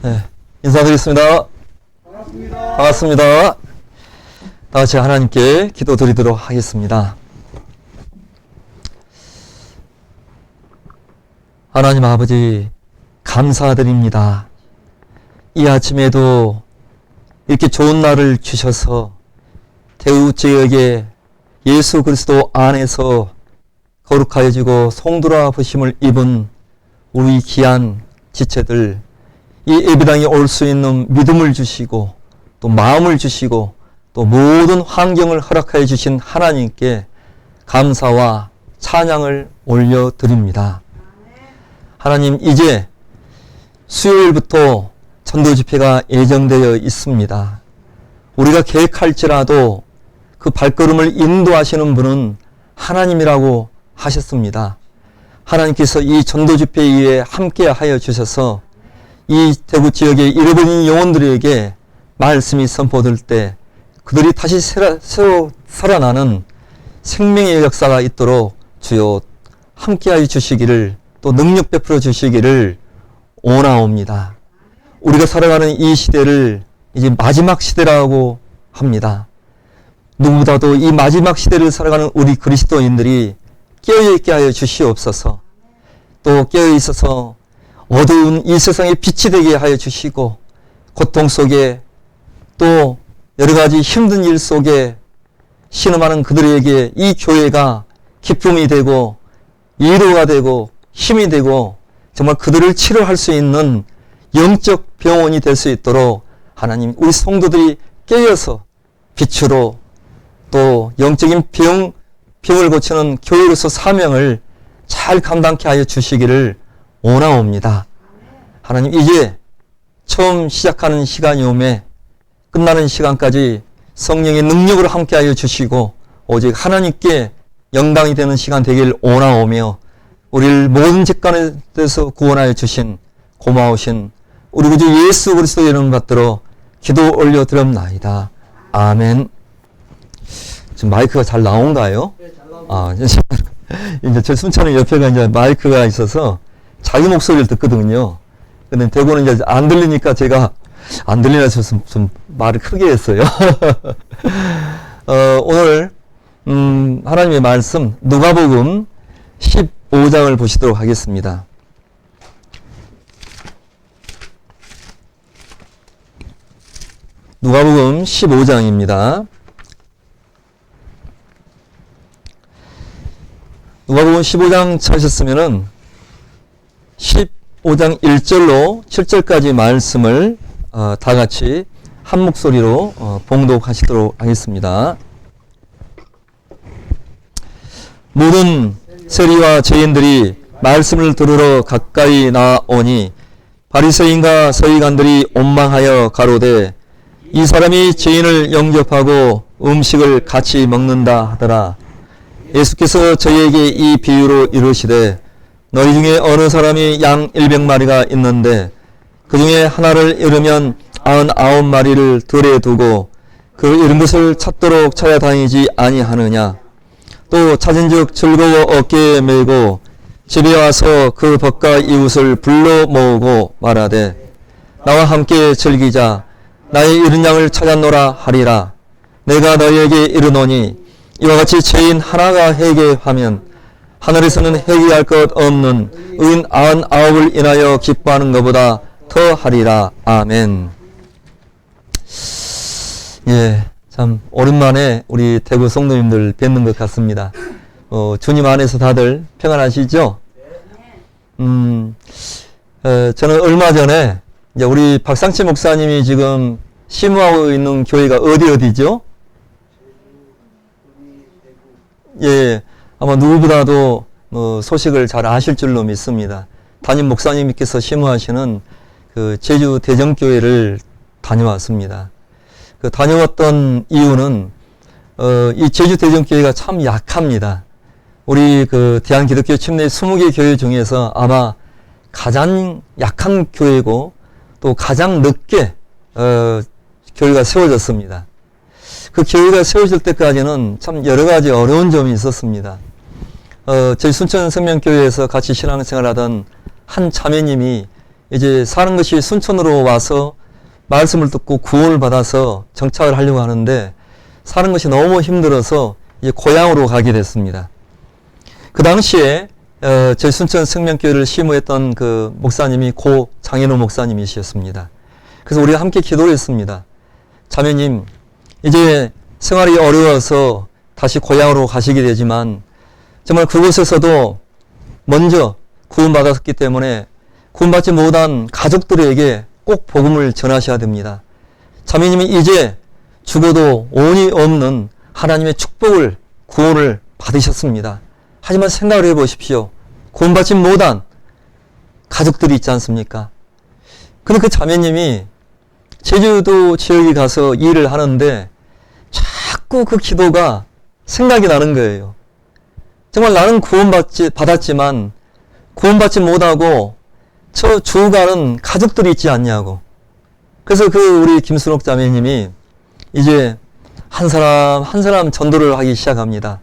네, 인사드리겠습니다. 반갑습니다. 반갑습니다. 다 같이 하나님께 기도드리도록 하겠습니다. 하나님 아버지, 감사드립니다. 이 아침에도 이렇게 좋은 날을 주셔서 대우지역에 예수 그리스도 안에서 거룩하여지고 송두라 부심을 입은 우리 귀한 지체들, 이 예배당에 올 수 있는 믿음을 주시고 또 마음을 주시고 또 모든 환경을 허락하여 주신 하나님께 감사와 찬양을 올려드립니다. 하나님, 이제 수요일부터 전도 집회가 예정되어 있습니다. 우리가 계획할지라도 그 발걸음을 인도하시는 분은 하나님이라고 하셨습니다. 하나님께서 이 전도 집회 위에 함께 하여 주셔서 이 대구 지역의 잃어버린 영혼들에게 말씀이 선포될 때 그들이 다시 새로 살아나는 생명의 역사가 있도록 주여 함께하여 주시기를, 또 능력 베풀어 주시기를 원하옵니다. 우리가 살아가는 이 시대를 이제 마지막 시대라고 합니다. 누구보다도 이 마지막 시대를 살아가는 우리 그리스도인들이 깨어있게 하여 주시옵소서. 또 깨어있어서 어두운 이 세상에 빛이 되게 하여 주시고, 고통 속에 또 여러 가지 힘든 일 속에 신음하는 그들에게 이 교회가 기쁨이 되고 위로가 되고 힘이 되고 정말 그들을 치료할 수 있는 영적 병원이 될 수 있도록 하나님, 우리 성도들이 깨어서 빛으로 또 영적인 병을 고치는 교회로서 사명을 잘 감당케 하여 주시기를 원하옵니다. 하나님, 이제 처음 시작하는 시간이 오매 끝나는 시간까지 성령의 능력으로 함께하여 주시고 오직 하나님께 영광이 되는 시간 되길 원하오며, 우리를 모든 직관에서 구원하여 주신 고마우신 우리 구주 예수 그리스도의 이름 받들어 기도 올려드렸나이다. 아멘. 지금 마이크가 잘 나온가요? 네, 잘 나옵니다. 이제 제 순천은 옆에가 이제 마이크가 있어서 자기 목소리를 듣거든요. 근데 대구는 이제 안 들리니까 제가 안 들리나 해서 좀 말을 크게 했어요. 오늘 하나님의 말씀 누가복음 15장을 보시도록 하겠습니다. 누가복음 15장입니다. 누가복음 15장 찾으셨으면은 15장 1절로 7절까지 말씀을 다 같이 한 목소리로 봉독하시도록 하겠습니다. 모든 세리와 죄인들이 말씀을 들으러 가까이 나오니 바리새인과 서기관들이 원망하여 가로되 이 사람이 죄인을 영접하고 음식을 같이 먹는다 하더라. 예수께서 저희에게 이 비유로 이르시되 너희 중에 어느 사람이 양 100마리가 있는데 그 중에 하나를 잃으면 99마리를 들에 두고 그 잃은 것을 찾도록 찾아다니지 아니하느냐. 또 찾은즉 즐거워 어깨에 메고 집에 와서 그 벗과 이웃을 불러 모으고 말하되 나와 함께 즐기자. 나의 잃은 양을 찾았노라 하리라. 내가 너희에게 이르노니 이와 같이 죄인 하나가 회개하면 하늘에서는 회개할 것 없는 의인 99을 인하여 기뻐하는 것보다 더 하리라. 아멘. 예, 참 오랜만에 우리 대구 성도님들 뵙는 것 같습니다. 주님 안에서 다들 평안하시죠? 저는 얼마 전에 이제 우리 박상치 목사님이 지금 심호하고 있는 교회가 어디죠? 예, 아마 누구보다도 소식을 잘 아실 줄로 믿습니다. 담임 목사님께서 심호하시는 그 제주 대정교회를 다녀왔습니다. 그 다녀왔던 이유는 이 제주 대정교회가 참 약합니다. 우리 그 대한기독교 침례 20개 교회 중에서 아마 가장 약한 교회고 또 가장 늦게 교회가 세워졌습니다. 그 교회가 세워질 때까지는 참 여러 가지 어려운 점이 있었습니다. 저희 순천 생명교회에서 같이 신앙생활하던 한 자매님이 이제 사는 것이 순천으로 와서 말씀을 듣고 구원을 받아서 정착을 하려고 하는데 사는 것이 너무 힘들어서 이제 고향으로 가게 됐습니다. 그 당시에 저희 순천 생명교회를 심우했던 그 목사님이 고 장현우 목사님이셨습니다. 그래서 우리가 함께 기도를 했습니다. 자매님, 이제 생활이 어려워서 다시 고향으로 가시게 되지만 정말 그곳에서도 먼저 구원받았기 때문에 구원받지 못한 가족들에게 꼭 복음을 전하셔야 됩니다. 자매님이 이제 죽어도 온이 없는 하나님의 축복을, 구원을 받으셨습니다. 하지만 생각을 해보십시오. 구원받지 못한 가족들이 있지 않습니까? 근데 그 자매님이 제주도 지역에 가서 일을 하는데 자꾸 그 기도가 생각이 나는 거예요. 정말 나는 받았지만 구원받지 못하고 저 죽어가는 가족들이 있지 않냐고. 그래서 그 우리 김순옥 자매님이 이제 한 사람 전도를 하기 시작합니다.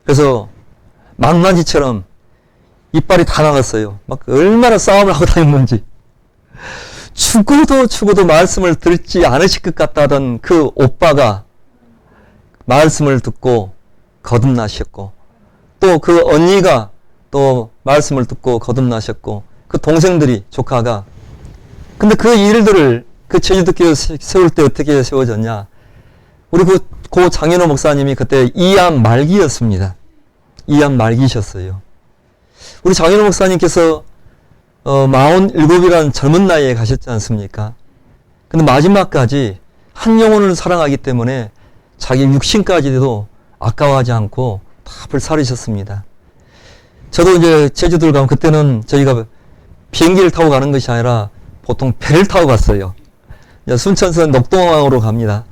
그래서 망나니처럼 이빨이 다 나갔어요. 막 얼마나 싸움을 하고 다녔는지. 죽어도 말씀을 듣지 않으실 것 같다던 그 오빠가 말씀을 듣고 거듭나셨고, 또 그 언니가 또 말씀을 듣고 거듭나셨고, 그 동생들이, 조카가. 근데 그 일들을 그 제주도 교회 세울 때 어떻게 세워졌냐. 우리 고 장현호 목사님이 그때 이암 말기였습니다. 이암 말기셨어요. 우리 장현호 목사님께서 47이라는 젊은 나이에 가셨지 않습니까? 근데 마지막까지 한 영혼을 사랑하기 때문에 자기 육신까지도 아까워하지 않고 다 불사르셨습니다. 저도 이제 제주도를 가면 그때는 저희가 비행기를 타고 가는 것이 아니라 보통 배를 타고 갔어요. 순천에서 녹동항으로 갑니다.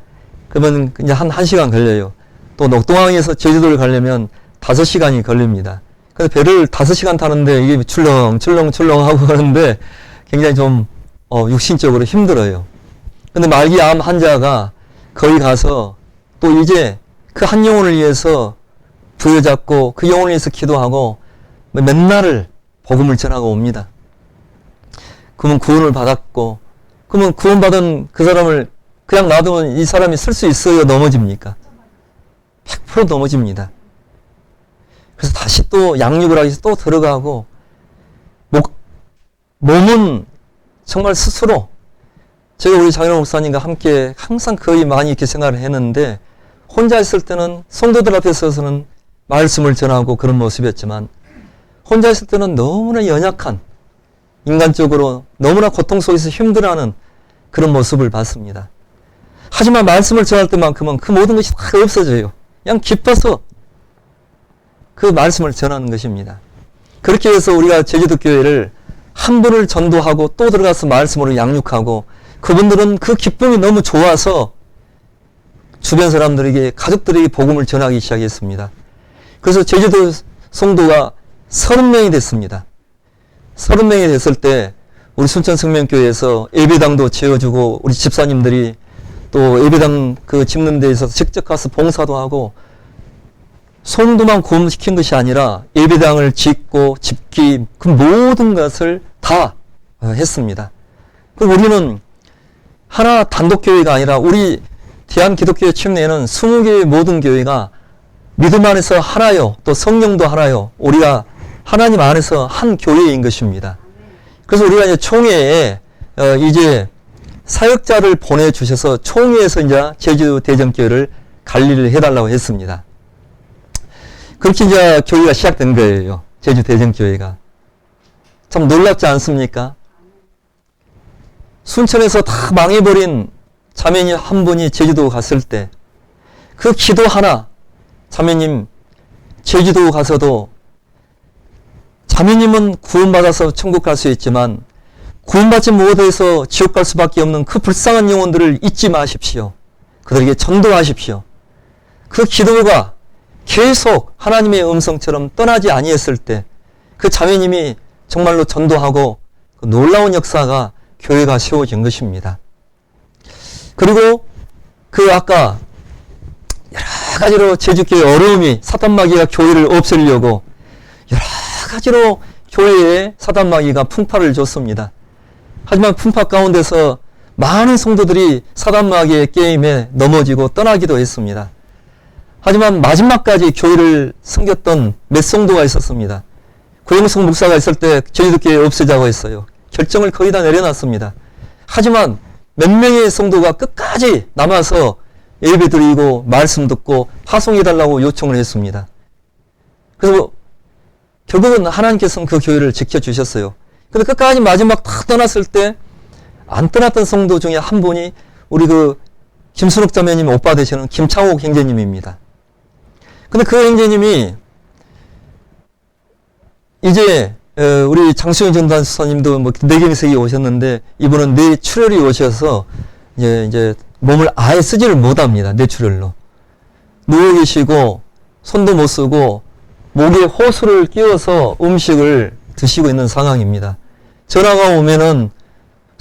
그러면 이제 한 1시간 걸려요. 또 녹동항에서 제주도를 가려면 5시간이 걸립니다. 그래서 배를 5시간 타는데 이게 출렁출렁 하고 가는데 굉장히 좀 육신적으로 힘들어요. 근데 말기암 환자가 거기 가서 또 이제 그 한 영혼을 위해서 부여잡고 그 영혼을 위해서 기도하고 맨날 복음을 전하고 옵니다. 그러면 구원을 받았고, 그러면 구원받은 그 사람을 그냥 놔두면 이 사람이 쓸 수 있어요? 넘어집니까? 100% 넘어집니다. 그래서 다시 또 양육을 하기 위해서 또 들어가고, 몸은 정말 스스로, 제가 우리 장현호 목사님과 함께 항상 거의 많이 이렇게 생활을 했는데, 혼자 있을 때는 성도들 앞에 서서는 말씀을 전하고 그런 모습이었지만, 혼자 있을 때는 너무나 연약한, 인간적으로 너무나 고통 속에서 힘들어하는 그런 모습을 봤습니다. 하지만 말씀을 전할 때만큼은 그 모든 것이 다 없어져요. 그냥 기뻐서 그 말씀을 전하는 것입니다. 그렇게 해서 우리가 제주도 교회를 한 분을 전도하고 또 들어가서 말씀으로 양육하고, 그분들은 그 기쁨이 너무 좋아서 주변 사람들에게, 가족들에게 복음을 전하기 시작했습니다. 그래서 제주도 성도가 30명이 됐습니다. 30명이 됐을 때 우리 순천생명교회에서 예배당도 지어주고, 우리 집사님들이 또 예배당 그 짓는 데에 있어서 직접 가서 봉사도 하고, 성도만 구원시킨 것이 아니라 예배당을 짓고 집기, 그 모든 것을 다 했습니다. 그리고 우리는 하나 단독교회가 아니라 우리 대한기독교회 침례에는 20개의 모든 교회가 믿음 안에서 하나요, 또 성령도 하나요, 우리가 하나님 안에서 한 교회인 것입니다. 그래서 우리가 이제 총회에 이제 사역자를 보내주셔서 총회에서 이제 제주 대전교회를 관리를 해달라고 했습니다. 그렇게 이제 교회가 시작된 거예요. 제주 대전교회가. 참 놀랍지 않습니까? 순천에서 다 망해버린 자매님 한 분이 제주도 갔을 때 그 기도 하나, 자매님 제주도 가서도 자매님은 구원받아서 천국 갈 수 있지만 구원받지 못해서 지옥 갈 수밖에 없는 그 불쌍한 영혼들을 잊지 마십시오. 그들에게 전도하십시오. 그 기도가 계속 하나님의 음성처럼 떠나지 아니했을 때 그 자매님이 정말로 전도하고 그 놀라운 역사가 교회가 세워진 것입니다. 그리고 그 아까 여러 가지로 제주교회 어려움이, 사단마귀가 교회를 없애려고 여러 가지로 교회에 사단마귀가 풍파를 줬습니다. 하지만 풍파 가운데서 많은 성도들이 사단마귀의 게임에 넘어지고 떠나기도 했습니다. 하지만 마지막까지 교회를 섬겼던 몇 성도가 있었습니다. 고영성 목사가 있을 때 저희도 교회 없애자고 했어요. 결정을 거의 다 내려놨습니다. 하지만 몇 명의 성도가 끝까지 남아서 예배 드리고 말씀 듣고 파송해달라고 요청을 했습니다. 그래서 결국은 하나님께서는 그 교회를 지켜주셨어요. 근데 끝까지 마지막 다 떠났을 때 안 떠났던 성도 중에 한 분이 우리 그 김순옥 자매님 오빠 되시는 김창옥 형제님입니다. 근데 그 형제님이 이제 우리 장수영 전단수사님도 뭐 뇌경색이 오셨는데 이분은 뇌출혈이 오셔서 이제 몸을 아예 쓰지를 못합니다. 뇌출혈로 누워 계시고 손도 못 쓰고 목에 호수를 끼워서 음식을 드시고 있는 상황입니다. 전화가 오면은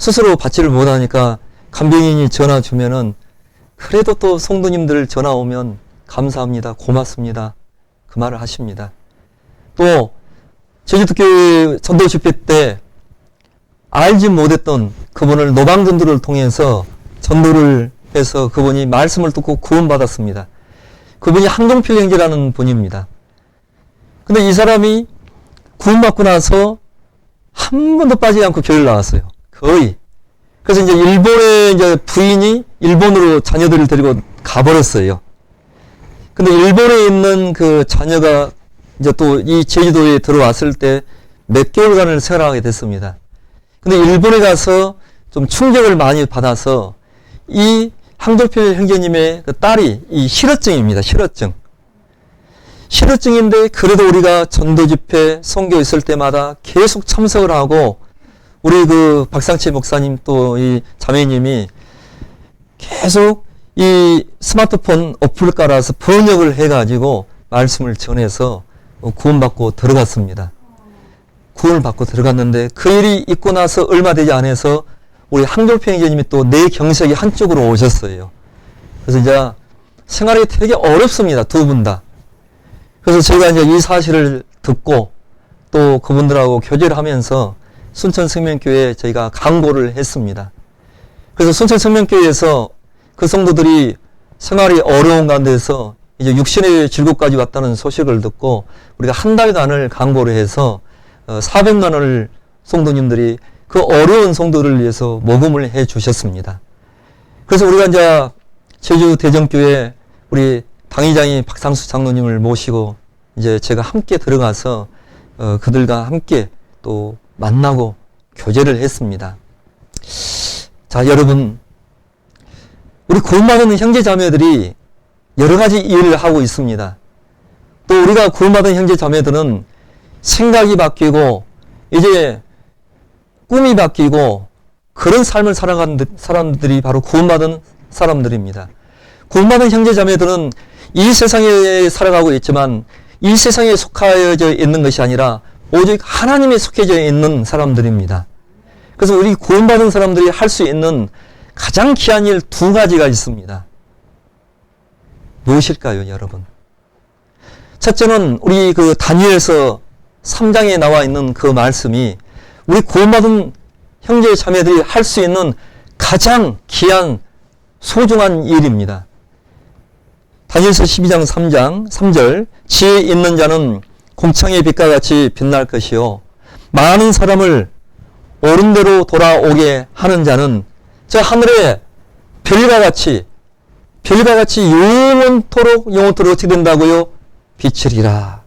스스로 받지를 못하니까 간병인이 전화 주면은 그래도 또 성도님들 전화 오면 감사합니다. 고맙습니다. 그 말을 하십니다. 또 제주도교회 전도 집회 때 알지 못했던 그분을 노방전도를 통해서 전도를 해서 그분이 말씀을 듣고 구원받았습니다. 그분이 한동필 형제라는 분입니다. 근데 이 사람이 구원받고 나서 한 번도 빠지지 않고 교회를 나왔어요. 거의. 그래서 이제 일본의 이제 부인이 일본으로 자녀들을 데리고 가버렸어요. 근데 일본에 있는 그 자녀가 이제 또 이 제주도에 들어왔을 때 몇 개월간을 생활하게 됐습니다. 근데 일본에 가서 좀 충격을 많이 받아서 이 항돌필 형제님의 그 딸이 이 실어증입니다. 실어증인데 그래도 우리가 전도 집회 선교 있을 때마다 계속 참석을 하고 우리 그 박상치 목사님 또 이 자매님이 계속 이 스마트폰 어플을 깔아서 번역을 해가지고 말씀을 전해서 구원받고 들어갔습니다. 구원을 받고 들어갔는데 그 일이 있고 나서 얼마 되지 않아서 우리 항돌필 형제님이 또 뇌경색이 한쪽으로 오셨어요. 그래서 이제 생활이 되게 어렵습니다. 두 분 다. 그래서 제가 이제 이 사실을 듣고 또 그분들하고 교제를 하면서 순천생명교회에 저희가 강고를 했습니다. 그래서 순천생명교회에서 그 성도들이 생활이 어려운 가운데서 이제 육신의 질고까지 왔다는 소식을 듣고 우리가 한 달간을 강고를 해서 400만 원을 성도님들이 그 어려운 성도를 위해서 모금을 해 주셨습니다. 그래서 우리가 이제 제주 대정교회 우리 당의장이 박상수 장로님을 모시고 이제 제가 함께 들어가서 그들과 함께 또 만나고 교제를 했습니다. 자, 여러분, 우리 구원받은 형제 자매들이 여러 가지 일을 하고 있습니다. 또 우리가 구원받은 형제 자매들은 생각이 바뀌고 이제 꿈이 바뀌고 그런 삶을 살아가는 사람들이 바로 구원받은 사람들입니다. 구원받은 형제 자매들은 이 세상에 살아가고 있지만 이 세상에 속하여져 있는 것이 아니라 오직 하나님에 속해져 있는 사람들입니다. 그래서 우리 구원받은 사람들이 할 수 있는 가장 귀한 일 두 가지가 있습니다. 무엇일까요, 여러분? 첫째는 우리 그 다니엘서 3장에 나와 있는 그 말씀이 우리 구원받은 형제 자매들이 할 수 있는 가장 귀한 소중한 일입니다. 다니엘서 12장 3장 3절 지혜 있는 자는 공창의 빛과 같이 빛날 것이요 많은 사람을 옳은 대로 돌아오게 하는 자는 저 하늘의 별과 같이 영원토록 어떻게 된다고요? 빛이리라.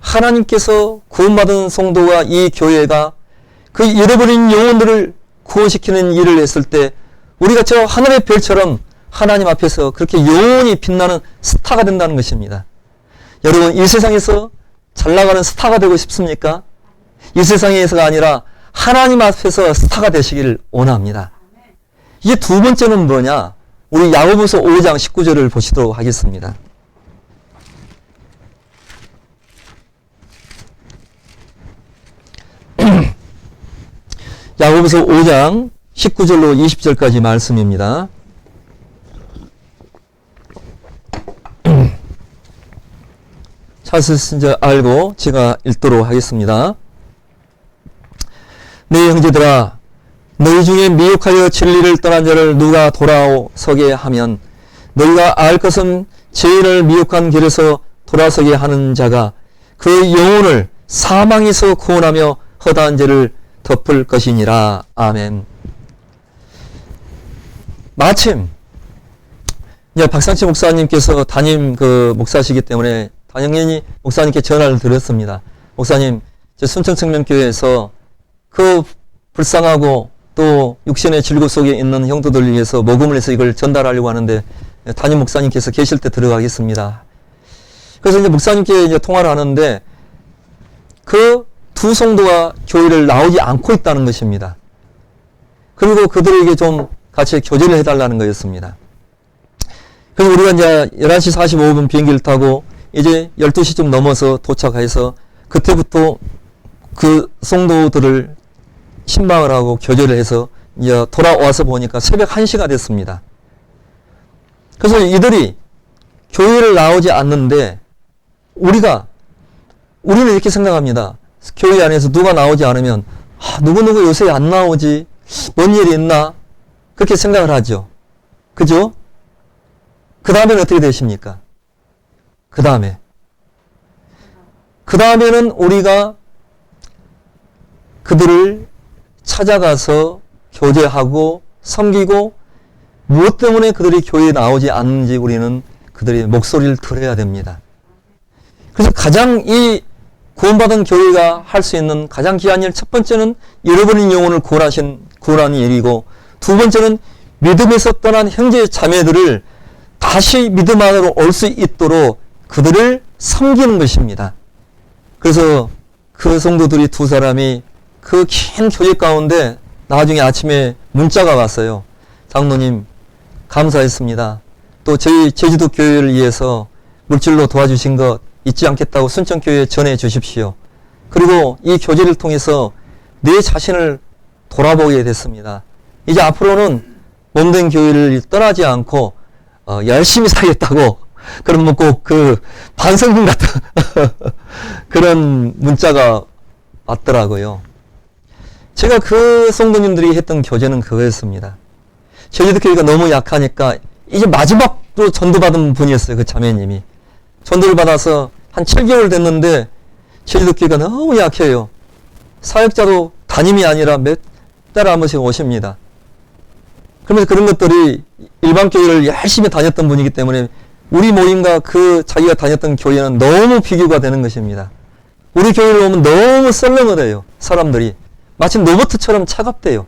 하나님께서 구원받은 성도와 이 교회가 그 잃어버린 영혼들을 구원시키는 일을 했을 때 우리가 저 하늘의 별처럼 하나님 앞에서 그렇게 영원히 빛나는 스타가 된다는 것입니다. 여러분, 이 세상에서 잘 나가는 스타가 되고 싶습니까? 이 세상에서가 아니라 하나님 앞에서 스타가 되시기를 원합니다. 이게 두 번째는 뭐냐? 우리 야고보서 5장 19절을 보시도록 하겠습니다. 야고보서 5장 19절로 20절까지 말씀입니다. 찾으신지 알고 제가 읽도록 하겠습니다. 내 형제들아, 너희 중에 미혹하여 진리를 떠난 자를 누가 돌아서게 하면 너희가 알 것은 죄인을 미혹한 길에서 돌아서게 하는 자가 그 영혼을 사망에서 구원하며 허다한 죄를 덮을 것이니라. 아멘. 마침 이제 박상치 목사님께서 담임 목사시기 때문에 당연히 목사님께 전화를 드렸습니다. 목사님, 순천청년교회에서 그 불쌍하고 또 육신의 질고 속에 있는 형도들을 위해서 모금을 해서 이걸 전달하려고 하는데 담임 목사님께서 계실 때 들어가겠습니다. 그래서 이제 목사님께 이제 통화를 하는데 그 두 성도가 교회를 나오지 않고 있다는 것입니다. 그리고 그들에게 좀 같이 교제를 해달라는 거였습니다. 그래서 우리가 이제 11시 45분 비행기를 타고 이제 12시쯤 넘어서 도착해서 그때부터 그 성도들을 신방을 하고 교제를 해서 이제 돌아와서 보니까 새벽 1시가 됐습니다. 그래서 이들이 교회를 나오지 않는데 우리는 이렇게 생각합니다. 교회 안에서 누가 나오지 않으면 누구누구 요새 안 나오지? 뭔 일이 있나? 그렇게 생각을 하죠. 그죠? 그 다음에는 어떻게 되십니까? 그 다음에는 우리가 그들을 찾아가서 교제하고 섬기고 무엇 때문에 그들이 교회에 나오지 않는지 우리는 그들의 목소리를 들어야 됩니다. 그래서 가장 이 구원받은 교회가 할 수 있는 가장 귀한 일, 첫 번째는 잃어버린 영혼을 구원하는 일이고, 두 번째는 믿음에서 떠난 형제 자매들을 다시 믿음 안으로 올 수 있도록 그들을 섬기는 것입니다. 그래서 그 성도들이 두 사람이 그 긴 교제 가운데 나중에 아침에 문자가 왔어요. 장로님, 감사했습니다. 또 저희 제주도 교회를 위해서 물질로 도와주신 것 잊지 않겠다고 순천교회에 전해 주십시오. 그리고 이 교제를 통해서 내 자신을 돌아보게 됐습니다. 이제 앞으로는 몸된 교회를 떠나지 않고 열심히 살겠다고, 그러면 꼭 반성문 같은 그런 문자가 왔더라고요. 제가 그 성도님들이 했던 교제는 그거였습니다. 제주도 교회가 너무 약하니까 이제 마지막으로 전도받은 분이었어요. 그 자매님이. 전도를 받아서 한 7개월 됐는데 제주도 교회가 너무 약해요. 사역자도 담임이 아니라 몇 달에 한 번씩 오십니다. 그러면서 그런 것들이 일반 교회를 열심히 다녔던 분이기 때문에 우리 모임과 자기가 다녔던 교회는 너무 비교가 되는 것입니다. 우리 교회를 오면 너무 썰렁하대요. 사람들이. 마치 로봇처럼 차갑대요.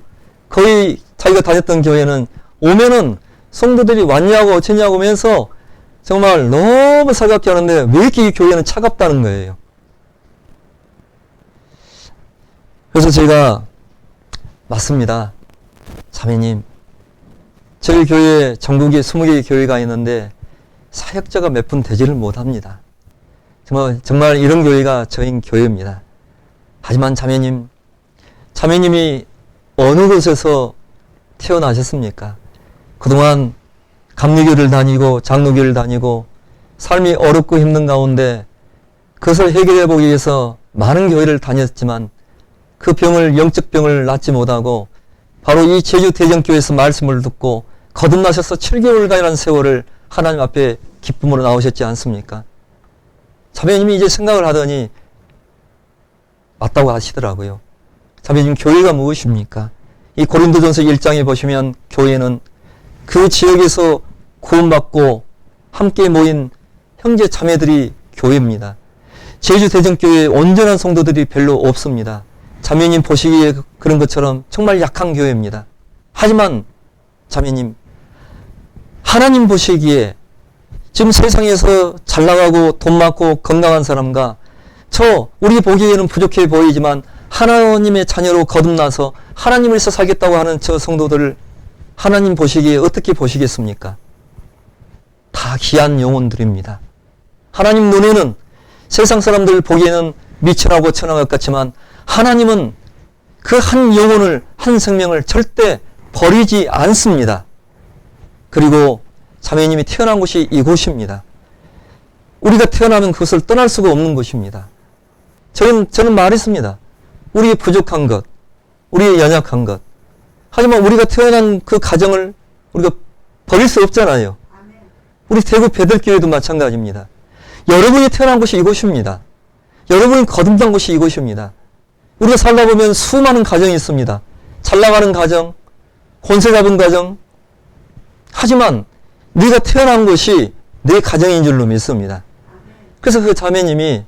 거의 자기가 다녔던 교회는 오면은 성도들이 왔냐고 어쩌냐고 하면서 정말 너무 살갑게 하는데 왜 이렇게 이 교회는 차갑다는 거예요. 그래서 제가 맞습니다. 자매님, 저희 교회에 전국에 20개의 교회가 있는데 사역자가 몇 분 되지를 못합니다. 정말 이런 교회가 저희 교회입니다. 하지만 자매님이 어느 곳에서 태어나셨습니까? 그동안 감리교를 다니고 장로교를 다니고 삶이 어렵고 힘든 가운데 그것을 해결해 보기 위해서 많은 교회를 다녔지만 그 영적 병을 낫지 못하고 바로 이 제주 대전교회에서 말씀을 듣고 거듭나셔서 7개월간이라는 세월을 하나님 앞에 기쁨으로 나오셨지 않습니까? 자매님이 이제 생각을 하더니 맞다고 하시더라고요. 자매님, 교회가 무엇입니까? 이 고린도전서 1장에 보시면 교회는 그 지역에서 구원받고 함께 모인 형제 자매들이 교회입니다. 제주 대전교회에 온전한 성도들이 별로 없습니다. 자매님 보시기에 그런 것처럼 정말 약한 교회입니다. 하지만 자매님, 하나님 보시기에 지금 세상에서 잘 나가고 돈 많고 건강한 사람과 우리 보기에는 부족해 보이지만 하나님의 자녀로 거듭나서 하나님을 위해서 살겠다고 하는 저 성도들을 하나님 보시기에 어떻게 보시겠습니까? 다 귀한 영혼들입니다. 하나님 눈에는 세상 사람들 보기에는 미천하고 천한 것 같지만 하나님은 그 한 영혼을, 한 생명을 절대 버리지 않습니다. 그리고 자매님이 태어난 곳이 이곳입니다. 우리가 태어나면 그것을 떠날 수가 없는 곳입니다. 저는 말했습니다. 우리의 부족한 것, 우리의 연약한 것. 하지만 우리가 태어난 그 가정을 우리가 버릴 수 없잖아요. 우리 대구 베들교회도 마찬가지입니다. 여러분이 태어난 곳이 이곳입니다. 여러분이 거듭난 곳이 이곳입니다. 우리가 살다 보면 수많은 가정이 있습니다. 잘 나가는 가정, 권세 잡은 가정. 하지만 네가 태어난 곳이 내 가정인 줄로 믿습니다. 그래서 그 자매님이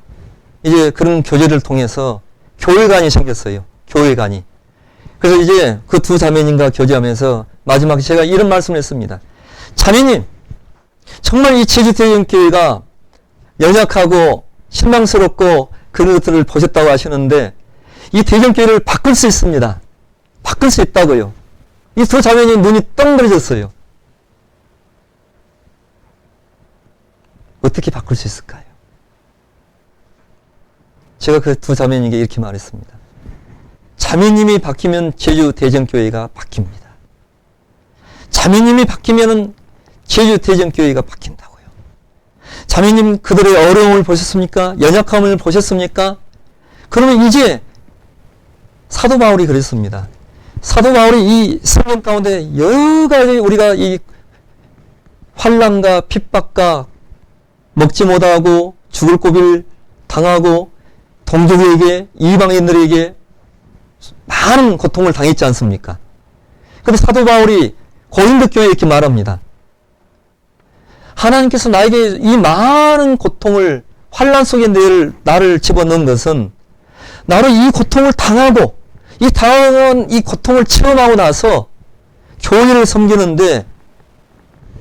이제 그런 교제를 통해서 교회관이 생겼어요. 교회관이. 그래서 이제 그 두 자매님과 교제하면서 마지막에 제가 이런 말씀을 했습니다. 자매님, 정말 이 제주대전교회가 연약하고 실망스럽고 그런 것들을 보셨다고 하시는데 이 대전교회를 바꿀 수 있습니다. 바꿀 수 있다고요. 이 두 자매님 눈이 덩그러졌어요. 어떻게 바꿀 수 있을까요? 제가 그 두 자매님에게 이렇게 말했습니다. 자매님이 바뀌면 제주 대전교회가 바뀝니다. 자매님이 바뀌면 제주 대전교회가 바뀐다고요. 자매님 그들의 어려움을 보셨습니까? 연약함을 보셨습니까? 그러면 이제 사도 바울이 그랬습니다. 사도 바울이 이 성경 가운데 여러 가지 우리가 이 환난과 핍박과 먹지 못하고 죽을 고비를 당하고 동족에게 이방인들에게 많은 고통을 당했지 않습니까? 그런데 사도 바울이 고린도 교회에 이렇게 말합니다. 하나님께서 나에게 이 많은 고통을 환난 속에 나를 집어넣은 것은 나로 이 고통을 당하고 이 당한 이 고통을 체험하고 나서 교회를 섬기는데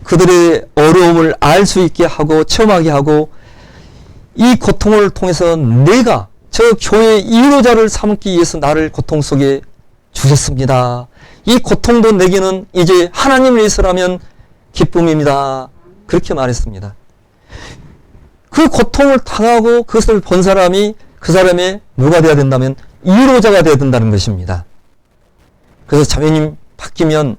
그들의 어려움을 알 수 있게 하고 체험하게 하고 이 고통을 통해서 내가 저 교회의 이로자를 삼기 위해서 나를 고통 속에 주셨습니다. 이 고통도 내게는 이제 하나님을 위해서라면 기쁨입니다. 그렇게 말했습니다. 그 고통을 당하고 그것을 본 사람이 그 사람의 뭐가 되어야 된다면 이로자가 되어야 된다는 것입니다. 그래서 자매님 바뀌면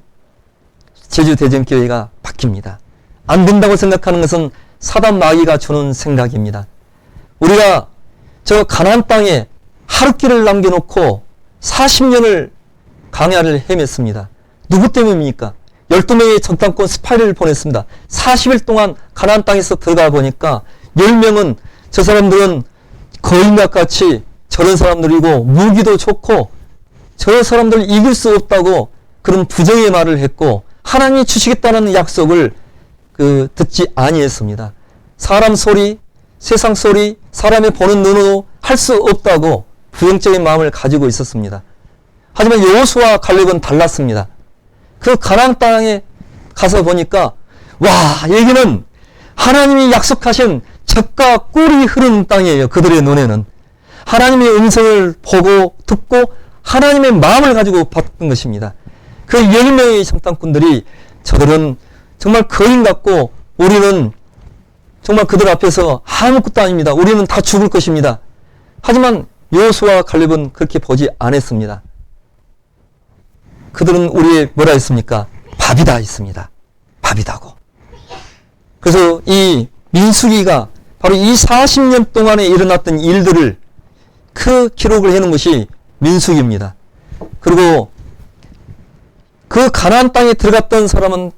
제주대전교회가 바뀝니다. 안 된다고 생각하는 것은 사단 마귀가 주는 생각입니다. 우리가 저 가나안 땅에 하룻길을 남겨놓고 40년을 광야를 헤맸습니다. 누구 때문입니까? 12명의 전탐꾼 스파이를 보냈습니다. 40일 동안 가나안 땅에서 들어가 보니까 10명은 저 사람들은 거인과 같이 저런 사람들이고 무기도 좋고 저 사람들 이길 수 없다고 그런 부정의 말을 했고 하나님이 주시겠다는 약속을 듣지 아니했습니다. 사람 소리, 세상 소리, 사람의 보는 눈으로 할 수 없다고 부정적인 마음을 가지고 있었습니다. 하지만 여호수아와 갈렙은 달랐습니다. 그 가나안 땅에 가서 보니까 와, 여기는 하나님이 약속하신 젖과 꿀이 흐르는 땅이에요. 그들의 눈에는 하나님의 음성을 보고 듣고 하나님의 마음을 가지고 봤던 것입니다. 그 10명의 정탐꾼들이 저들은 정말 거인 같고 우리는 정말 그들 앞에서 아무것도 아닙니다. 우리는 다 죽을 것입니다. 하지만 여호수아와 갈렙은 그렇게 보지 않았습니다. 그들은 우리의 뭐라 했습니까? 밥이다 했습니다. 밥이다고. 그래서 이 민수기가 바로 이 40년 동안에 일어났던 일들을 그 기록을 해놓은 것이 민수기입니다. 그리고 그 가나안 땅에 들어갔던 사람은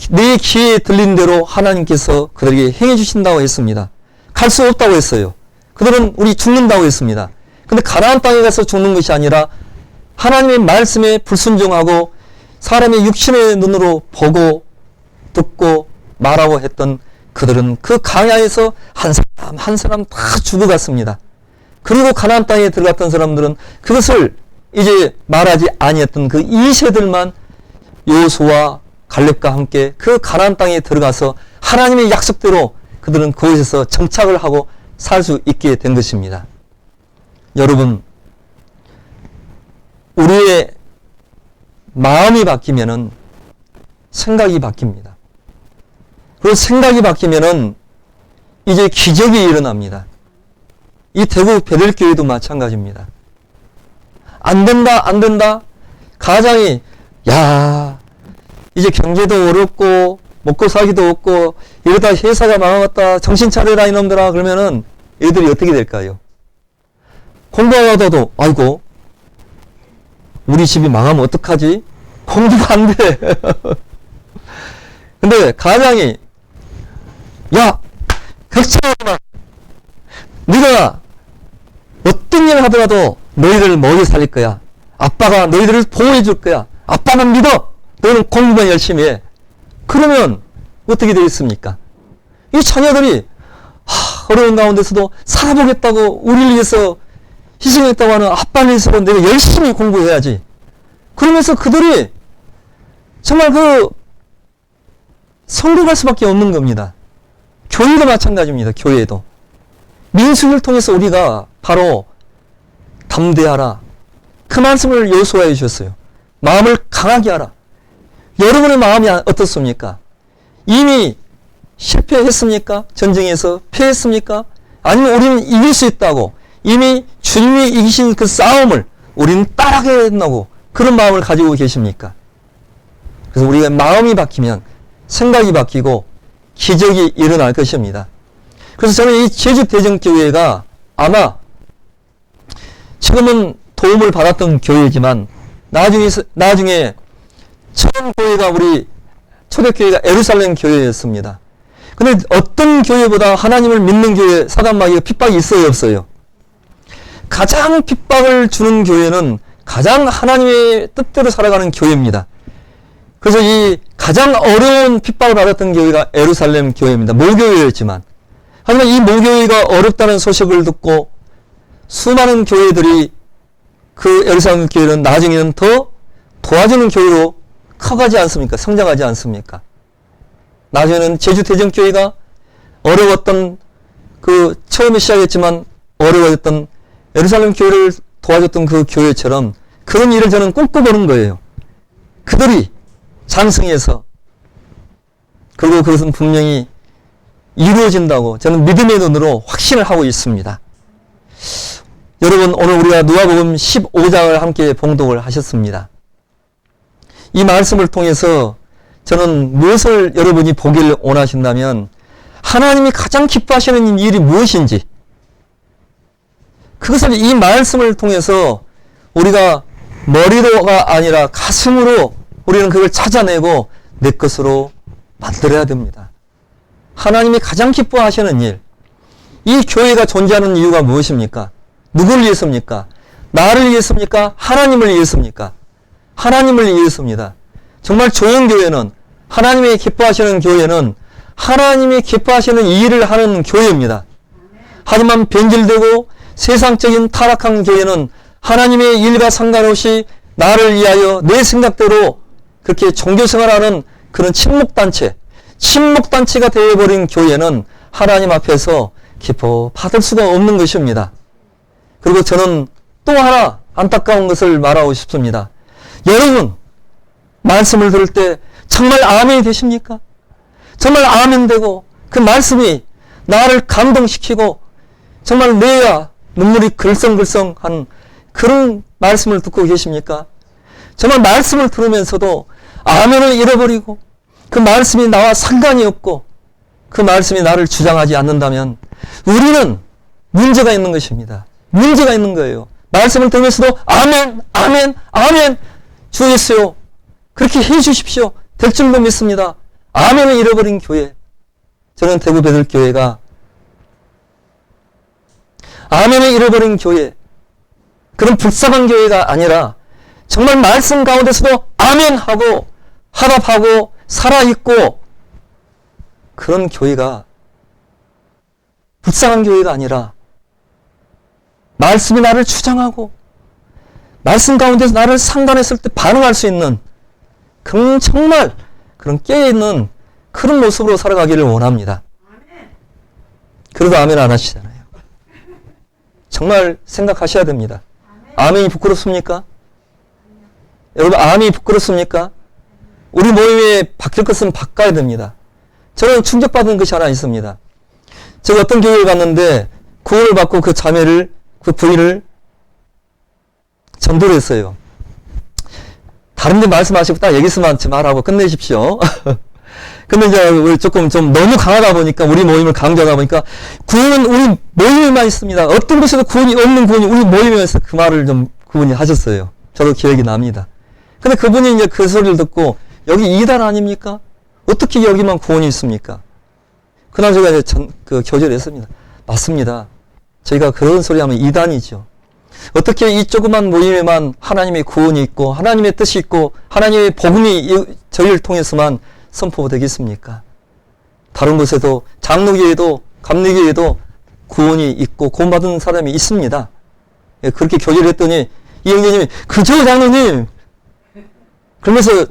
내 귀에 들린 대로 하나님께서 그들에게 행해 주신다고 했습니다. 갈 수 없다고 했어요. 그들은 우리 죽는다고 했습니다. 근데 가나안 땅에 가서 죽는 것이 아니라 하나님의 말씀에 불순종하고 사람의 육신의 눈으로 보고 듣고 말하고 했던 그들은 그 광야에서 한 사람 한 사람 다 죽어갔습니다. 그리고 가나안 땅에 들어갔던 사람들은 그것을 이제 말하지 아니했던 그 2세들만 여호수아와 갈렙과 함께 그 가나안 땅에 들어가서 하나님의 약속대로 그들은 그곳에서 정착을 하고 살 수 있게 된 것입니다. 여러분, 우리의 마음이 바뀌면은 생각이 바뀝니다. 그리고 생각이 바뀌면은 이제 기적이 일어납니다. 이 대구 베들교회도 마찬가지입니다. 안 된다, 안 된다. 가장이 이제 경제도 어렵고 먹고 살기도 없고 이러다 회사가 망하겠다. 정신 차려라 이놈들아. 그러면은 얘들이 어떻게 될까요? 공부하다도 아이고 우리 집이 망하면 어떡하지? 공부가 안 돼. 근데 가장이 야 걱정하지 마. 네가 어떤 일을 하더라도 너희들을 먹여 살릴 거야. 아빠가 너희들을 보호해 줄 거야. 아빠만 믿어. 너희는 공부만 열심히 해. 그러면 어떻게 되겠습니까? 이 자녀들이 어려운 가운데서도 살아보겠다고 우리를 위해서 희생했다고 하는 아빠를 위해서 내가 열심히 공부해야지. 그러면서 그들이 정말 성공할 수밖에 없는 겁니다. 교회도 마찬가지입니다. 교회도. 민수기를 통해서 우리가 바로 담대하라. 그 말씀을 요소화해 주셨어요. 마음을 강하게 하라. 여러분의 마음이 어떻습니까? 이미 실패했습니까? 전쟁에서 패했습니까? 아니면 우리는 이길 수 있다고 이미 주님이 이기신 그 싸움을 우리는 따라가겠다고 그런 마음을 가지고 계십니까? 그래서 우리가 마음이 바뀌면 생각이 바뀌고 기적이 일어날 것입니다. 그래서 저는 이 제주대전교회가 아마 지금은 도움을 받았던 교회지만 나중에 처음 교회가 우리 초대교회가 예루살렘 교회였습니다. 근데 어떤 교회보다 하나님을 믿는 교회 사단마귀가 핍박이 있어요, 없어요? 가장 핍박을 주는 교회는 가장 하나님의 뜻대로 살아가는 교회입니다. 그래서 이 가장 어려운 핍박을 받았던 교회가 예루살렘 교회입니다. 모교회였지만. 하지만 이 모교회가 어렵다는 소식을 듣고 수많은 교회들이 그 예루살렘 교회는 나중에는 더 도와주는 교회로 커가지 않습니까? 성장하지 않습니까? 나중에는 제주대전교회가 어려웠던 처음에 시작했지만 어려웠던 예루살렘 교회를 도와줬던 그 교회처럼 그런 일을 저는 꿈꿔보는 거예요. 그들이 장성해서 그리고 그것은 분명히 이루어진다고 저는 믿음의 눈으로 확신을 하고 있습니다. 여러분 오늘 우리가 누가복음 15장을 함께 봉독을 하셨습니다. 이 말씀을 통해서 저는 무엇을 여러분이 보기를 원하신다면 하나님이 가장 기뻐하시는 일이 무엇인지 그것을 이 말씀을 통해서 우리가 머리로가 아니라 가슴으로 우리는 그걸 찾아내고 내 것으로 만들어야 됩니다. 하나님이 가장 기뻐하시는 일, 이 교회가 존재하는 이유가 무엇입니까? 누구를 위해서입니까? 나를 위해서입니까? 하나님을 위해서입니까? 하나님을 위해서입니다. 정말 좋은 교회는 하나님이 기뻐하시는 교회는 하나님이 기뻐하시는 일을 하는 교회입니다. 하지만 변질되고 세상적인 타락한 교회는 하나님의 일과 상관없이 나를 위하여 내 생각대로 그렇게 종교생활하는 그런 침묵단체가 되어버린 교회는 하나님 앞에서 기뻐 받을 수가 없는 것입니다. 그리고 저는 또 하나 안타까운 것을 말하고 싶습니다. 여러분 말씀을 들을 때 정말 아멘이 되십니까? 정말 아멘 되고 그 말씀이 나를 감동시키고 정말 뇌와 눈물이 글썽글썽한 그런 말씀을 듣고 계십니까? 정말 말씀을 들으면서도 아멘을 잃어버리고 그 말씀이 나와 상관이 없고 그 말씀이 나를 주장하지 않는다면 우리는 문제가 있는 것입니다. 문제가 있는 거예요. 말씀을 들으면서도 아멘, 아멘, 아멘 주 예수요 그렇게 해 주십시오. 될 줄로 믿습니다. 아멘을 잃어버린 교회. 저는 대구 베들교회가 아멘을 잃어버린 교회, 그런 불쌍한 교회가 아니라 정말 말씀 가운데서도 아멘하고 화답하고 살아있고 그런 교회가 불쌍한 교회가 아니라 말씀이 나를 주장하고 말씀 가운데서 나를 상담했을 때 반응할 수 있는 그런 정말 그런 깨어있는 그런 모습으로 살아가기를 원합니다. 그래도 아멘 안 하시잖아요. 정말 생각하셔야 됩니다. 아멘이 부끄럽습니까? 여러분 아멘이 부끄럽습니까? 우리 모임에 바뀔 것은 바꿔야 됩니다. 저는 충격받은 것이 하나 있습니다. 제가 어떤 교회에 갔는데 구원을 받고 그 자매를 그 부인을 전도를 했어요. 다른 데 말씀하시고 딱 여기서만 말하고 끝내십시오. 근데 이제 우리 조금 좀 너무 강하다 보니까, 우리 모임을 강조하다 보니까, 구원은 우리 모임에만 있습니다. 어떤 곳에도 구원이 없는 구원이 우리 모임에서 그 말을 좀 그분이 하셨어요. 저도 기억이 납니다. 근데 그분이 이제 그 소리를 듣고, 여기 이단 아닙니까? 어떻게 여기만 구원이 있습니까? 그날 제가 이제 교제를 했습니다. 맞습니다. 저희가 그런 소리 하면 이단이죠. 어떻게 이 조그만 모임에만 하나님의 구원이 있고, 하나님의 뜻이 있고, 하나님의 복음이 저희를 통해서만 선포되겠습니까? 다른 곳에도, 장로교회도, 감리교회도 구원이 있고, 구원받은 사람이 있습니다. 예, 그렇게 교제를 했더니, 이 형제님이, 그죠, 장로님! 그러면서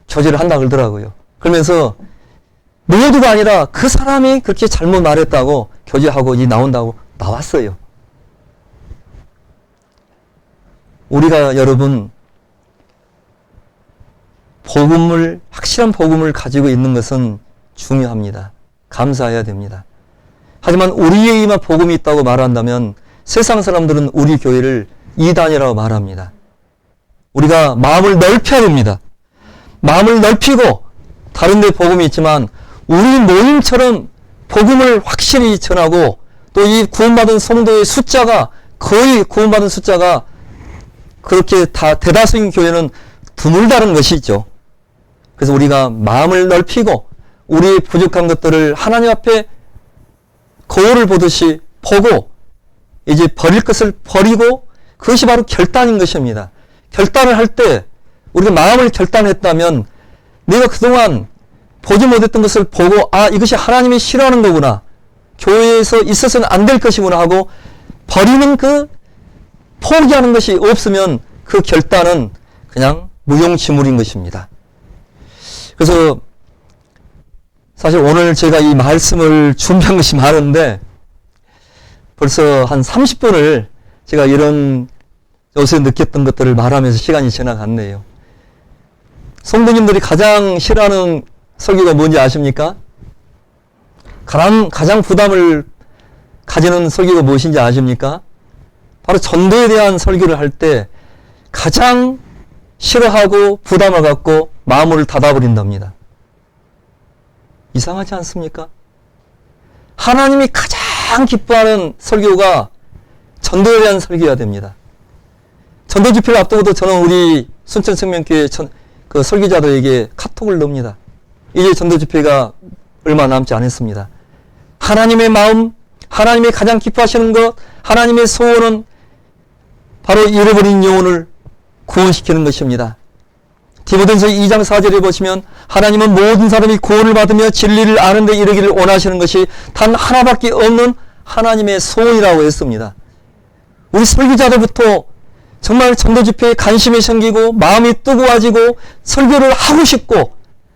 교제를 한다 그러더라고요. 그러면서 모두가 아니라 그 사람이 그렇게 잘못 말했다고 교제하고 나온다고 나왔어요. 우리가 여러분 복음을, 확실한 복음을 가지고 있는 것은 중요합니다. 감사해야 됩니다. 하지만 우리에게만 복음이 있다고 말한다면 세상 사람들은 우리 교회를 이단이라고 말합니다. 우리가 마음을 넓혀야 됩니다. 마음을 넓히고 다른 데 복음이 있지만 우리 모임처럼 복음을 확실히 전하고 또 이 구원받은 성도의 숫자가 거의 구원받은 숫자가 그렇게 다 대다수인 교회는 드물다는 것이죠. 그래서 우리가 마음을 넓히고 우리의 부족한 것들을 하나님 앞에 거울을 보듯이 보고 이제 버릴 것을 버리고 그것이 바로 결단인 것입니다. 결단을 할 때 우리가 마음을 결단했다면 내가 그동안 보지 못했던 것을 보고 아 이것이 하나님이 싫어하는 거구나. 교회에서 있어서는 안 될 것이구나 하고 버리는 포기하는 것이 없으면 그 결단은 그냥 무용지물인 것입니다. 그래서 사실 오늘 제가 이 말씀을 준비한 것이 많은데 벌써 한 30분을 제가 이런 요새 느꼈던 것들을 말하면서 시간이 지나갔네요. 성도님들이 가장 싫어하는 설교가 뭔지 아십니까? 가장 부담을 가지는 설교가 무엇인지 아십니까? 바로 전도에 대한 설교를 할 때 가장 싫어하고 부담을 갖고 마음을 닫아버린답니다. 이상하지 않습니까? 하나님이 가장 기뻐하는 설교가 전도에 대한 설교여야 됩니다. 전도 집회를 앞두고도 저는 우리 순천생명교회 그 설교자들에게 카톡을 넣습니다. 이제 전도 집회가 얼마 남지 않았습니다. 하나님의 마음, 하나님이 가장 기뻐하시는 것, 하나님의 소원은 바로 잃어버린 영혼을 구원시키는 것입니다. 디모데전서 2장 4절에 보시면 하나님은 모든 사람이 구원을 받으며 진리를 아는 데 이르기를 원하시는 것이 단 하나밖에 없는 하나님의 소원이라고 했습니다. 우리 설교자들부터 정말 전도 집회에 관심이 생기고 마음이 뜨거워지고 설교를 하고 싶고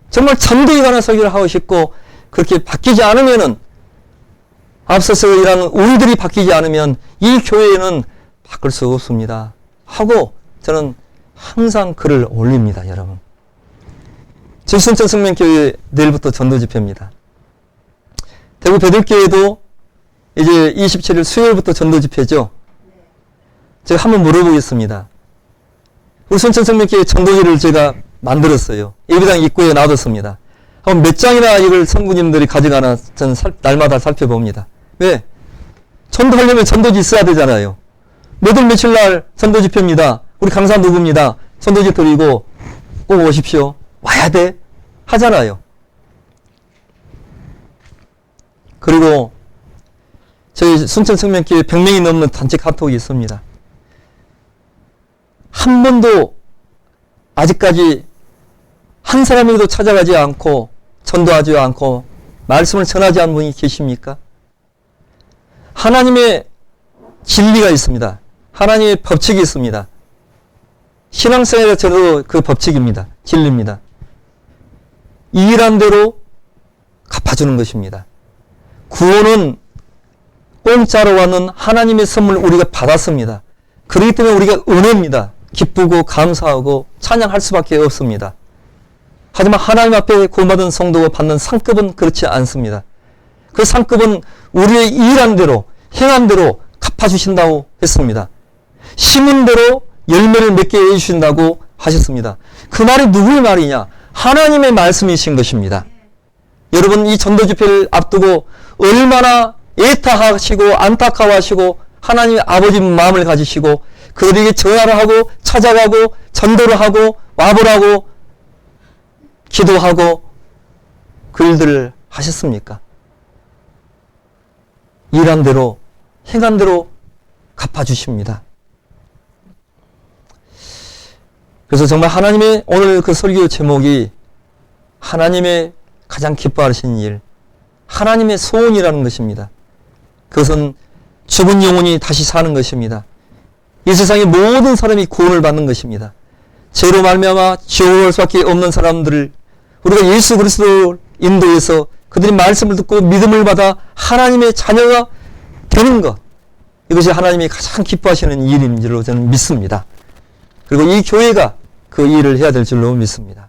정말 전도에 관한 설교를 하고 싶고 그렇게 바뀌지 않으면은 앞서서 일하는 우리들이 바뀌지 않으면 이 교회에는 바꿀 수 없습니다. 하고 저는 항상 글을 올립니다, 여러분. 저희 순천성명교회 내일부터 전도 집회입니다. 대구 베들교회도 이제 27일 수요일부터 전도 집회죠. 제가 한번 물어보겠습니다. 우리 순천성명교회 전도지를 제가 만들었어요. 예배당 입구에 놔뒀습니다. 한번 몇 장이나 이걸 성구님들이 가져가나 저는 날마다 살펴봅니다. 왜? 전도하려면 전도지 있어야 되잖아요. 몇 월 며칠 날 전도 집회입니다. 우리 강사 누구입니다. 전도지 드리고 꼭 오십시오. 와야 돼. 하잖아요. 그리고 저희 순천성명교회 100명이 넘는 단체 카톡이 있습니다. 한 번도 아직까지 한 사람에게도 찾아가지 않고 전도하지 않고 말씀을 전하지 않은 분이 계십니까? 하나님의 진리가 있습니다. 하나님의 법칙이 있습니다. 신앙생활의 저도 그 법칙입니다. 진리입니다. 이 일한 대로 갚아주는 것입니다. 구원은 공짜로 왔는 하나님의 선물 우리가 받았습니다. 그렇기 때문에 우리가 은혜입니다. 기쁘고 감사하고 찬양할 수밖에 없습니다. 하지만 하나님 앞에 구원받은 성도가 받는 상급은 그렇지 않습니다. 그 상급은 우리의 일한 대로 행한 대로 갚아주신다고 했습니다. 심은 대로 열매를 맺게 해주신다고 하셨습니다. 그 말이 누구의 말이냐? 하나님의 말씀이신 것입니다. 여러분, 이 전도 집회를 앞두고 얼마나 애타하시고 안타까워하시고 하나님의 아버지 마음을 가지시고 그들에게 전화를 하고 찾아가고 전도를 하고 와보라고 기도하고 그 일들을 하셨습니까? 일한 대로 행한 대로 갚아주십니다. 그래서 정말 하나님의 오늘 그 설교 제목이 하나님의 가장 기뻐하시는 일, 하나님의 소원이라는 것입니다. 그것은 죽은 영혼이 다시 사는 것입니다. 이 세상의 모든 사람이 구원을 받는 것입니다. 죄로 말미암아 지옥을 갈 수밖에 없는 사람들을 우리가 예수 그리스도를 인도해서 그들이 말씀을 듣고 믿음을 받아 하나님의 자녀가 되는 것, 이것이 하나님이 가장 기뻐하시는 일인 줄로 저는 믿습니다. 그리고 이 교회가 그 일을 해야 될 줄로 믿습니다.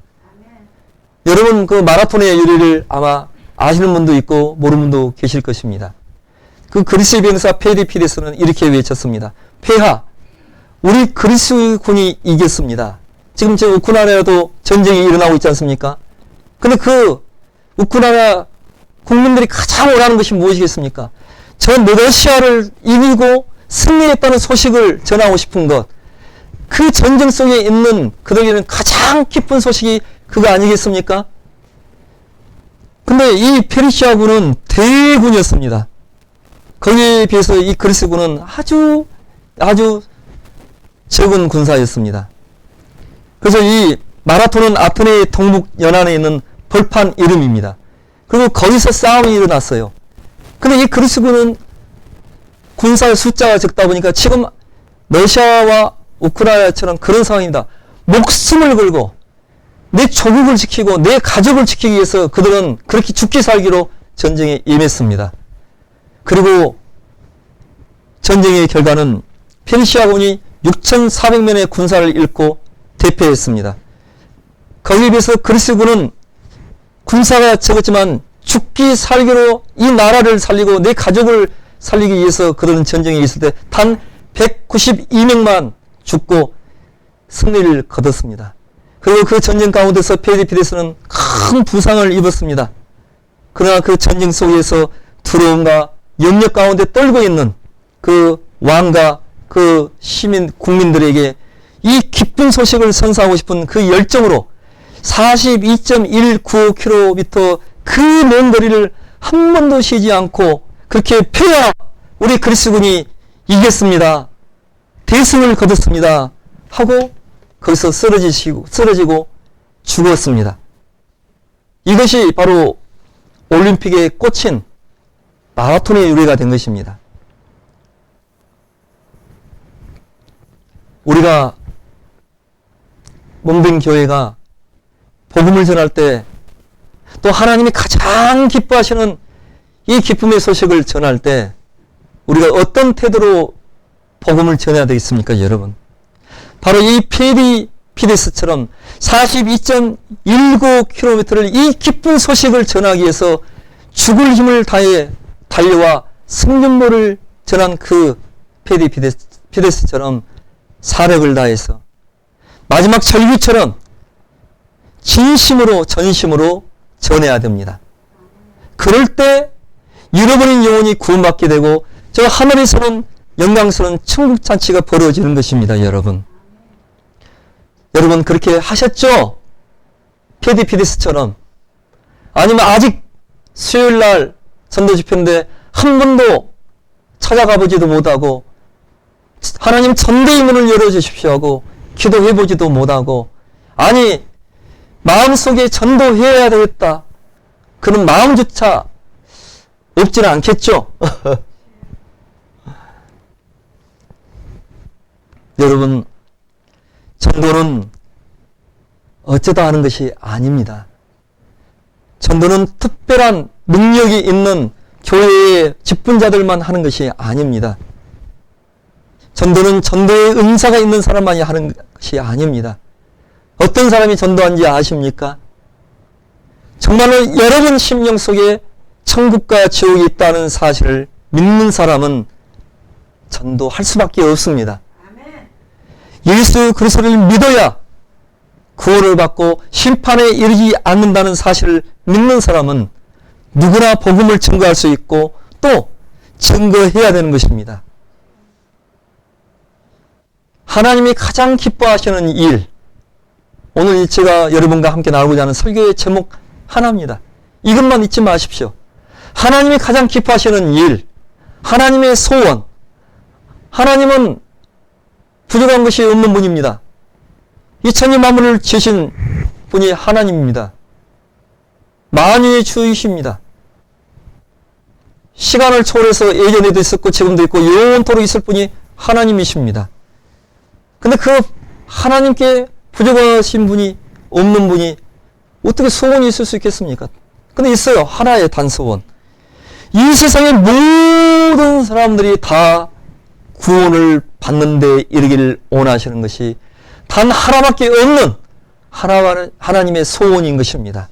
여러분, 그 마라톤의 유래를 아마 아시는 분도 있고 모르는 분도 계실 것입니다. 그 그리스의 병사 페디피데스는 이렇게 외쳤습니다. 폐하, 우리 그리스군이 이겼습니다. 지금 저 우크라이나에도 전쟁이 일어나고 있지 않습니까? 근데 그 우크라이나 국민들이 가장 원하는 것이 무엇이겠습니까? 전 러시아를 이기고 승리했다는 소식을 전하고 싶은 것. 그 전쟁 속에 있는 그들에게는 가장 기쁜 소식이 그거 아니겠습니까? 근데 이 페르시아군은 대군이었습니다. 거기에 비해서 이 그리스군은 아주 적은 군사였습니다. 그래서 이 마라톤은 아테네 동북 연안에 있는 벌판 이름입니다. 그리고 거기서 싸움이 일어났어요. 근데 이 그리스군은 군사의 숫자가 적다 보니까 지금 러시아와 우크라이나처럼 그런 상황입니다. 목숨을 걸고 내 조국을 지키고 내 가족을 지키기 위해서 그들은 그렇게 죽기 살기로 전쟁에 임했습니다. 그리고 전쟁의 결과는 페르시아군이 6,400명의 군사를 잃고 대패했습니다. 거기에 비해서 그리스군은 군사가 적었지만 죽기 살기로 이 나라를 살리고 내 가족을 살리기 위해서 그들은 전쟁에 있을 때 단 192명만 죽고 승리를 거뒀습니다. 그리고 그 전쟁 가운데서 페디피데스는 큰 부상을 입었습니다. 그러나 그 전쟁 속에서 두려움과 염려 가운데 떨고 있는 그 왕과 그 시민 국민들에게 이 기쁜 소식을 선사하고 싶은 그 열정으로 42.195km 그 먼 거리를 한 번도 쉬지 않고 그렇게 폐하 우리 그리스군이 이겼습니다. 대승을 거뒀습니다. 하고 거기서 쓰러지고 죽었습니다. 이것이 바로 올림픽의 꽃인 마라톤의 유래가 된 것입니다. 우리가 몸된 교회가 복음을 전할 때 또 하나님이 가장 기뻐하시는 이 기쁨의 소식을 전할 때 우리가 어떤 태도로 복음을 전해야 되겠습니까, 여러분? 바로 이 페디피데스처럼 42.19km를 이 기쁜 소식을 전하기 위해서 죽을 힘을 다해 달려와 승전보를 전한 그 페디피데스처럼 사력을 다해서 마지막 절기처럼 진심으로 전심으로 전해야 됩니다. 그럴 때 잃어버린 영혼이 구원받게 되고 저 하늘에서는 영광스러운 천국잔치가 벌어지는 것입니다. 여러분 그렇게 하셨죠? 페디피데스처럼. 아니면 아직 수요일날 전도집회인데 한 번도 찾아가 보지도 못하고 하나님 전대의 문을 열어주십시오 하고 기도해보지도 못하고 아니 마음속에 전도해야 되겠다 그런 마음조차 없지는 않겠죠? 여러분 전도는 어쩌다 하는 것이 아닙니다. 전도는 특별한 능력이 있는 교회의 직분자들만 하는 것이 아닙니다. 전도는 전도의 은사가 있는 사람만이 하는 것이 아닙니다. 어떤 사람이 전도한지 아십니까? 정말로 여러분 심령 속에 천국과 지옥이 있다는 사실을 믿는 사람은 전도할 수밖에 없습니다. 예수 그리스도를 믿어야 구원을 받고 심판에 이르지 않는다는 사실을 믿는 사람은 누구나 복음을 증거할 수 있고 또 증거해야 되는 것입니다. 하나님이 가장 기뻐하시는 일, 오늘 제가 여러분과 함께 나누고자 하는 설교의 제목 하나입니다. 이것만 잊지 마십시오. 하나님이 가장 기뻐하시는 일, 하나님의 소원. 하나님은 부족한 것이 없는 분입니다. 이 천지 만물을 지으신 분이 하나님입니다. 만유의 주이십니다. 시간을 초월해서 예전에도 있었고 지금도 있고 영원토록 있을 분이 하나님이십니다. 근데 그 하나님께 부족하신 분이 없는 분이 어떻게 소원이 있을 수 있겠습니까? 근데 있어요. 하나의 단소원. 이 세상의 모든 사람들이 다 구원을 받는 데 이르기를 원하시는 것이 단 하나밖에 없는 하나님의 소원인 것입니다.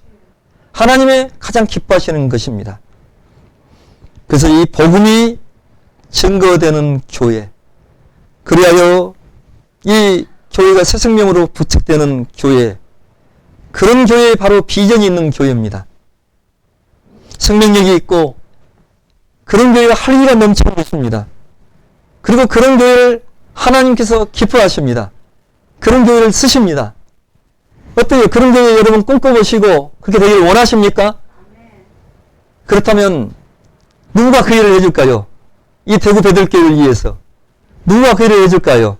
하나님의 가장 기뻐하시는 것입니다. 그래서 이 복음이 증거되는 교회, 그리하여 이 교회가 새 생명으로 부축되는 교회, 그런 교회에 바로 비전이 있는 교회입니다. 생명력이 있고 그런 교회가 활기가 넘치는 것입니다. 그리고 그런 교회를 하나님께서 기뻐하십니다. 그런 교회를 쓰십니다. 어때요? 그런 교회 여러분 꿈꿔보시고 그렇게 되기를 원하십니까? 그렇다면 누가 그 일을 해줄까요? 이 대구 베들교회를 위해서 누가 그 일을 해줄까요?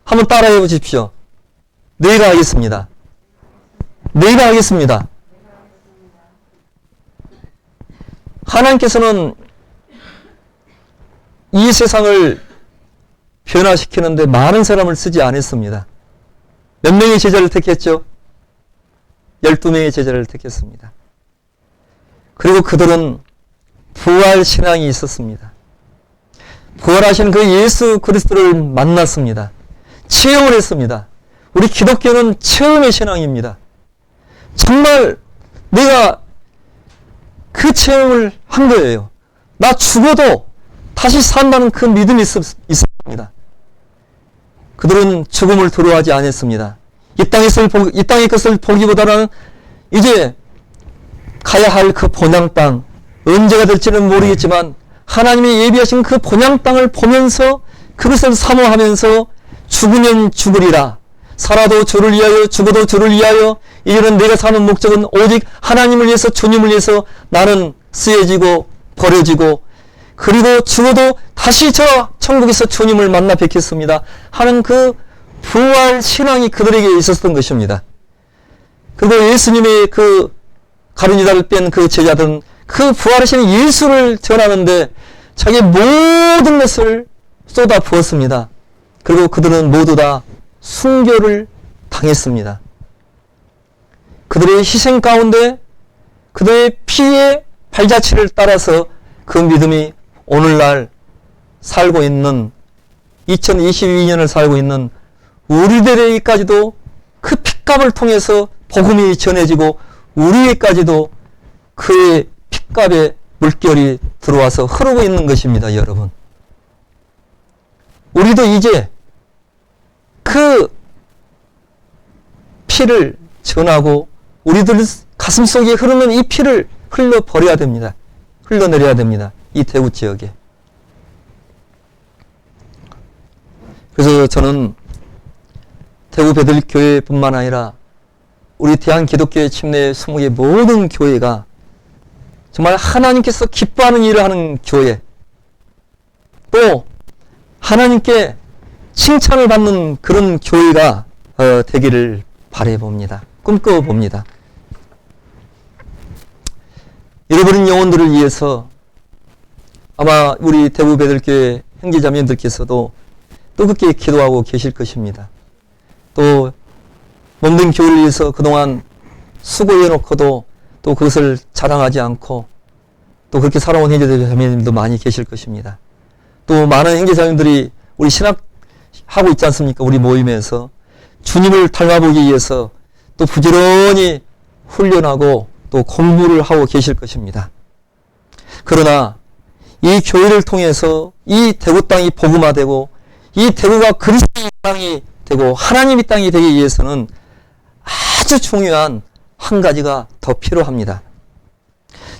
한번 따라해 보십시오. 내가 하겠습니다. 내가 하겠습니다. 하나님께서는 이 세상을 변화시키는데 많은 사람을 쓰지 않았습니다. 몇 명의 제자를 택했죠? 12명의 제자를 택했습니다. 그리고 그들은 부활신앙이 있었습니다. 부활하신 그 예수 그리스도를 만났습니다. 체험을 했습니다. 우리 기독교는 체험의 신앙입니다. 정말 내가 그 체험을 한 거예요. 나 죽어도 다시 산다는 그 믿음이 있었습니다. 그들은 죽음을 두려워하지 않았습니다. 이 땅의 것을 보기보다는 이제 가야 할 그 본향 땅, 언제가 될지는 모르겠지만 하나님이 예비하신 그 본향 땅을 보면서 그것을 사모하면서 죽으면 죽으리라. 살아도 주를 위하여 죽어도 주를 위하여 이제는 내가 사는 목적은 오직 하나님을 위해서 주님을 위해서 나는 쓰여지고 버려지고 그리고 죽어도 다시 저 천국에서 주님을 만나 뵙겠습니다 하는 그 부활 신앙이 그들에게 있었던 것입니다. 그리고 예수님의 그 가룟유다를 뺀 그 제자들은 그 부활하신 예수를 전하는데 자기 모든 것을 쏟아 부었습니다. 그리고 그들은 모두 다 순교를 당했습니다. 그들의 희생 가운데 그들의 피의 발자취를 따라서 그 믿음이 오늘날 살고 있는 2022년을 살고 있는 우리들에게까지도 그 핏값을 통해서 복음이 전해지고 우리에게까지도 그의 핏값의 물결이 들어와서 흐르고 있는 것입니다. 여러분, 우리도 이제 그 피를 전하고 우리들 가슴 속에 흐르는 이 피를 흘려버려야 됩니다. 흘러내려야 됩니다. 이 대구 지역에. 그래서 저는 대구 베들교회뿐만 아니라 우리 대한기독교의 침례 20개 모든 교회가 정말 하나님께서 기뻐하는 일을 하는 교회, 또 하나님께 칭찬을 받는 그런 교회가 되기를 바라봅니다. 꿈꿔봅니다. 잃어버린 영혼들을 위해서 아마 우리 대구 베들교회 형제자매님들께서도 뜨겁게 기도하고 계실 것입니다. 또 몸된 교회를 위해서 그동안 수고해놓고도 또 그것을 자랑하지 않고 또 그렇게 살아온 형제자매님도 많이 계실 것입니다. 또 많은 형제자매님들이 우리 신학하고 있지 않습니까? 우리 모임에서 주님을 닮아보기 위해서 또 부지런히 훈련하고 또 공부를 하고 계실 것입니다. 그러나 이 교회를 통해서 이 대구 땅이 복음화되고 이 대구가 그리스도의 땅이 되고 하나님의 땅이 되기 위해서는 아주 중요한 한 가지가 더 필요합니다.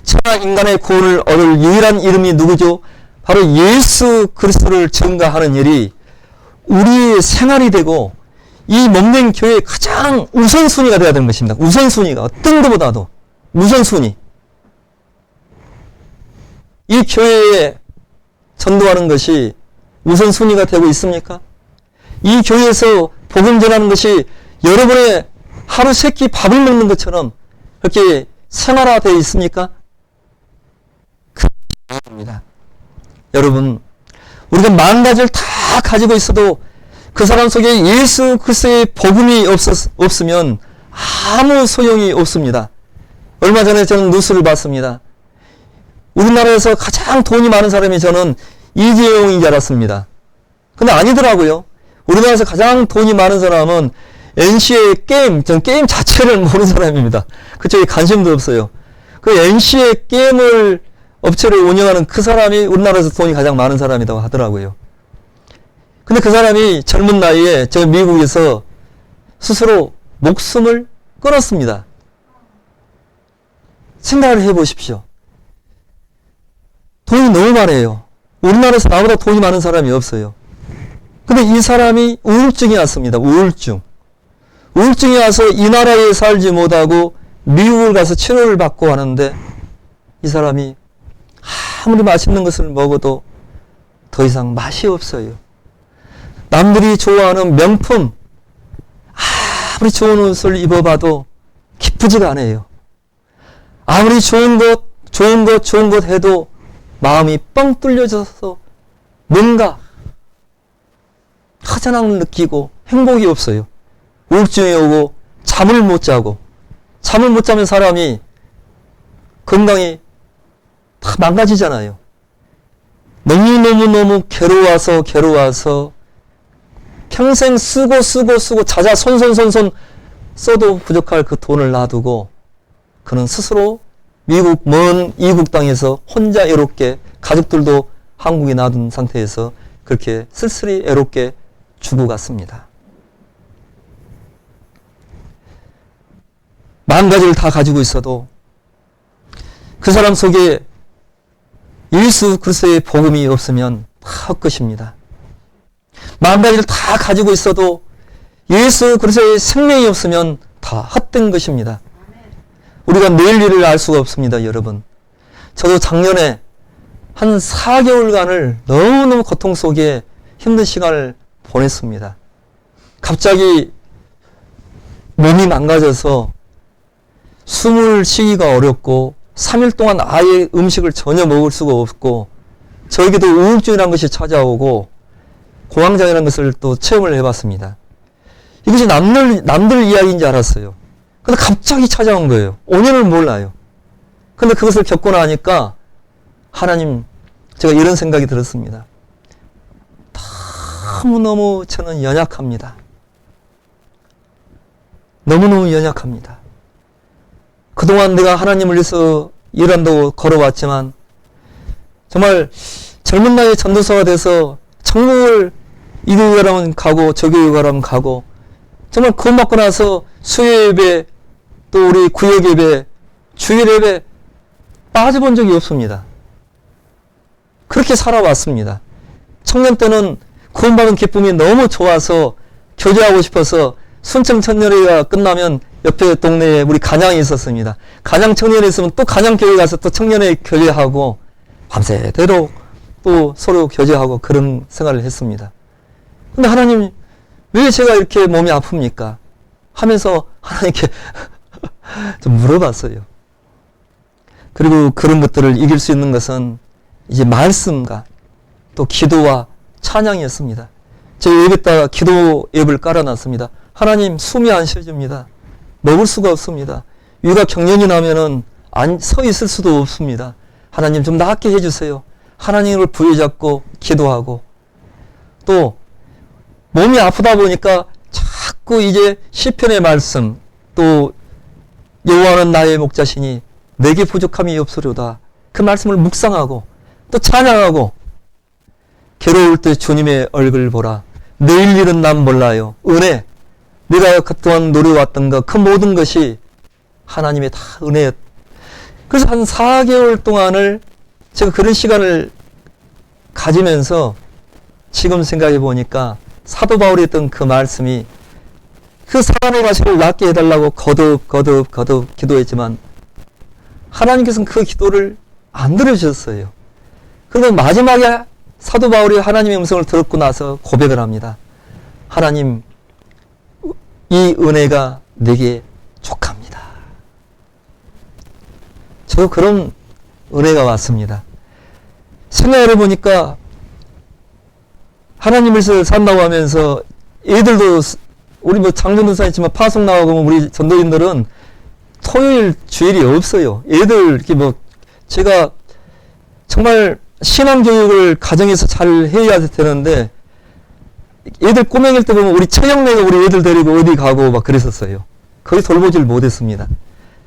천하 인간의 구원을 얻을 유일한 이름이 누구죠? 바로 예수 그리스도를 증거하는 일이 우리의 생활이 되고 이 몸된 교회의 가장 우선순위가 되어야 되는 것입니다. 우선순위가 어떤 것보다도 우선순위. 이 교회에 전도하는 것이 우선순위가 되고 있습니까? 이 교회에서 복음 전하는 것이 여러분의 하루 세 끼 밥을 먹는 것처럼 그렇게 생활화되어 있습니까? 그렇습니다. 여러분, 우리가 만 가지를 다 가지고 있어도 그 사람 속에 예수 그리스도의 복음이 없으면 아무 소용이 없습니다. 얼마 전에 저는 뉴스를 봤습니다. 우리나라에서 가장 돈이 많은 사람이 저는 이재용인 줄 알았습니다. 근데 아니더라고요. 우리나라에서 가장 돈이 많은 사람은 NC의 게임, 전 게임 자체를 모르는 사람입니다. 그쪽에 관심도 없어요. 그 NC의 게임을 업체를 운영하는 그 사람이 우리나라에서 돈이 가장 많은 사람이라고 하더라고요. 근데 그 사람이 젊은 나이에 저 미국에서 스스로 목숨을 끊었습니다. 생각을 해보십시오. 돈이 너무 많아요. 우리나라에서 나보다 돈이 많은 사람이 없어요. 근데 이 사람이 우울증이 왔습니다. 우울증이 와서 이 나라에 살지 못하고 미국을 가서 치료를 받고 하는데 이 사람이 아무리 맛있는 것을 먹어도 더 이상 맛이 없어요. 남들이 좋아하는 명품, 아무리 좋은 옷을 입어봐도 기쁘지가 않아요. 아무리 좋은 것 해도 마음이 뻥 뚫려져서 뭔가 허전함을 느끼고 행복이 없어요. 우울증이 오고 잠을 못 자면 사람이 건강이 다 망가지잖아요. 너무너무 괴로워서 평생 쓰고 자자 손 써도 부족할 그 돈을 놔두고 그는 스스로 먼 이국 땅에서 혼자 애롭게 가족들도 한국에 놔둔 상태에서 그렇게 쓸쓸히 애롭게 죽어갔습니다. 만 가지를 다 가지고 있어도 그 사람 속에 예수 그리스도의 복음이 없으면 다 헛것입니다. 만 가지를 다 가지고 있어도 예수 그리스도의 생명이 없으면 다 헛된 것입니다. 우리가 내일 일을 알 수가 없습니다, 여러분. 저도 작년에 한 4개월간을 너무너무 고통 속에 힘든 시간을 보냈습니다. 갑자기 몸이 망가져서 숨을 쉬기가 어렵고 3일 동안 아예 음식을 전혀 먹을 수가 없고 저에게도 우울증이라는 것이 찾아오고 공황장애라는 것을 또 체험을 해봤습니다. 이것이 남들 이야기인 줄 알았어요. 근데 갑자기 찾아온 거예요. 5년을 몰라요. 근데 그것을 겪고 나니까 하나님, 제가 이런 생각이 들었습니다. 너무너무 저는 연약합니다. 너무너무 연약합니다. 그동안 내가 하나님을 위해서 일한다고 걸어왔지만 정말 젊은 나이에 전도사가 돼서 천국을 이 교회 가라면 가고 저 교회 가라면 가고 정말 구원 받고 나서 수요 예배 또 우리 구역 예배 주일 예배 빠져본 적이 없습니다. 그렇게 살아왔습니다. 청년 때는 구원받은 기쁨이 너무 좋아서 교제하고 싶어서 순천 청년회가 끝나면 옆에 동네에 우리 간양이 있었습니다. 간양 청년회 있으면 또 간양 교회 가서 또 청년회 교제하고 밤새도록 또 서로 교제하고 그런 생활을 했습니다. 근데 하나님 왜 제가 이렇게 몸이 아픕니까? 하면서 하나님께 좀 물어봤어요. 그리고 그런 것들을 이길 수 있는 것은 이제 말씀과 또 기도와 찬양이었습니다. 제 예배다가 기도 앱을 깔아놨습니다. 하나님 숨이 안 쉬어집니다. 먹을 수가 없습니다. 위가 경련이 나면은 서 있을 수도 없습니다. 하나님 좀 낫게 해주세요. 하나님을 부여잡고 기도하고 또 몸이 아프다 보니까 자꾸 이제 시편의 말씀 또 여호와는 나의 목자시니 내게 부족함이 없으려다 그 말씀을 묵상하고 또 찬양하고 괴로울 때 주님의 얼굴 보라 내일 일은 난 몰라요. 은혜 내가 그동안 노려왔던 것, 그 모든 것이 하나님의 다 은혜였. 그래서 한 4개월 동안을 제가 그런 시간을 가지면서 지금 생각해 보니까 사도 바울이 했던 그 말씀이 그 사람의 가시를 낫게 해달라고 거듭 기도했지만 하나님께서는 그 기도를 안 들으셨어요. 그리고 마지막에 사도 바울이 하나님의 음성을 듣고 나서 고백을 합니다. 하나님, 이 은혜가 내게 족합니다. 저도 그런 은혜가 왔습니다. 생각을 해보니까 하나님을 산다고 하면서 애들도 우리 뭐 장전도사 있지만 파송 나가고 우리 전도인들은 토요일 주일이 없어요. 애들 이렇게 뭐 제가 정말 신앙교육을 가정에서 잘 해야 되는데 애들 꼬맹일 때 보면 우리 처형내가 우리 애들 데리고 어디 가고 막 그랬었어요. 거의 돌보지를 못했습니다.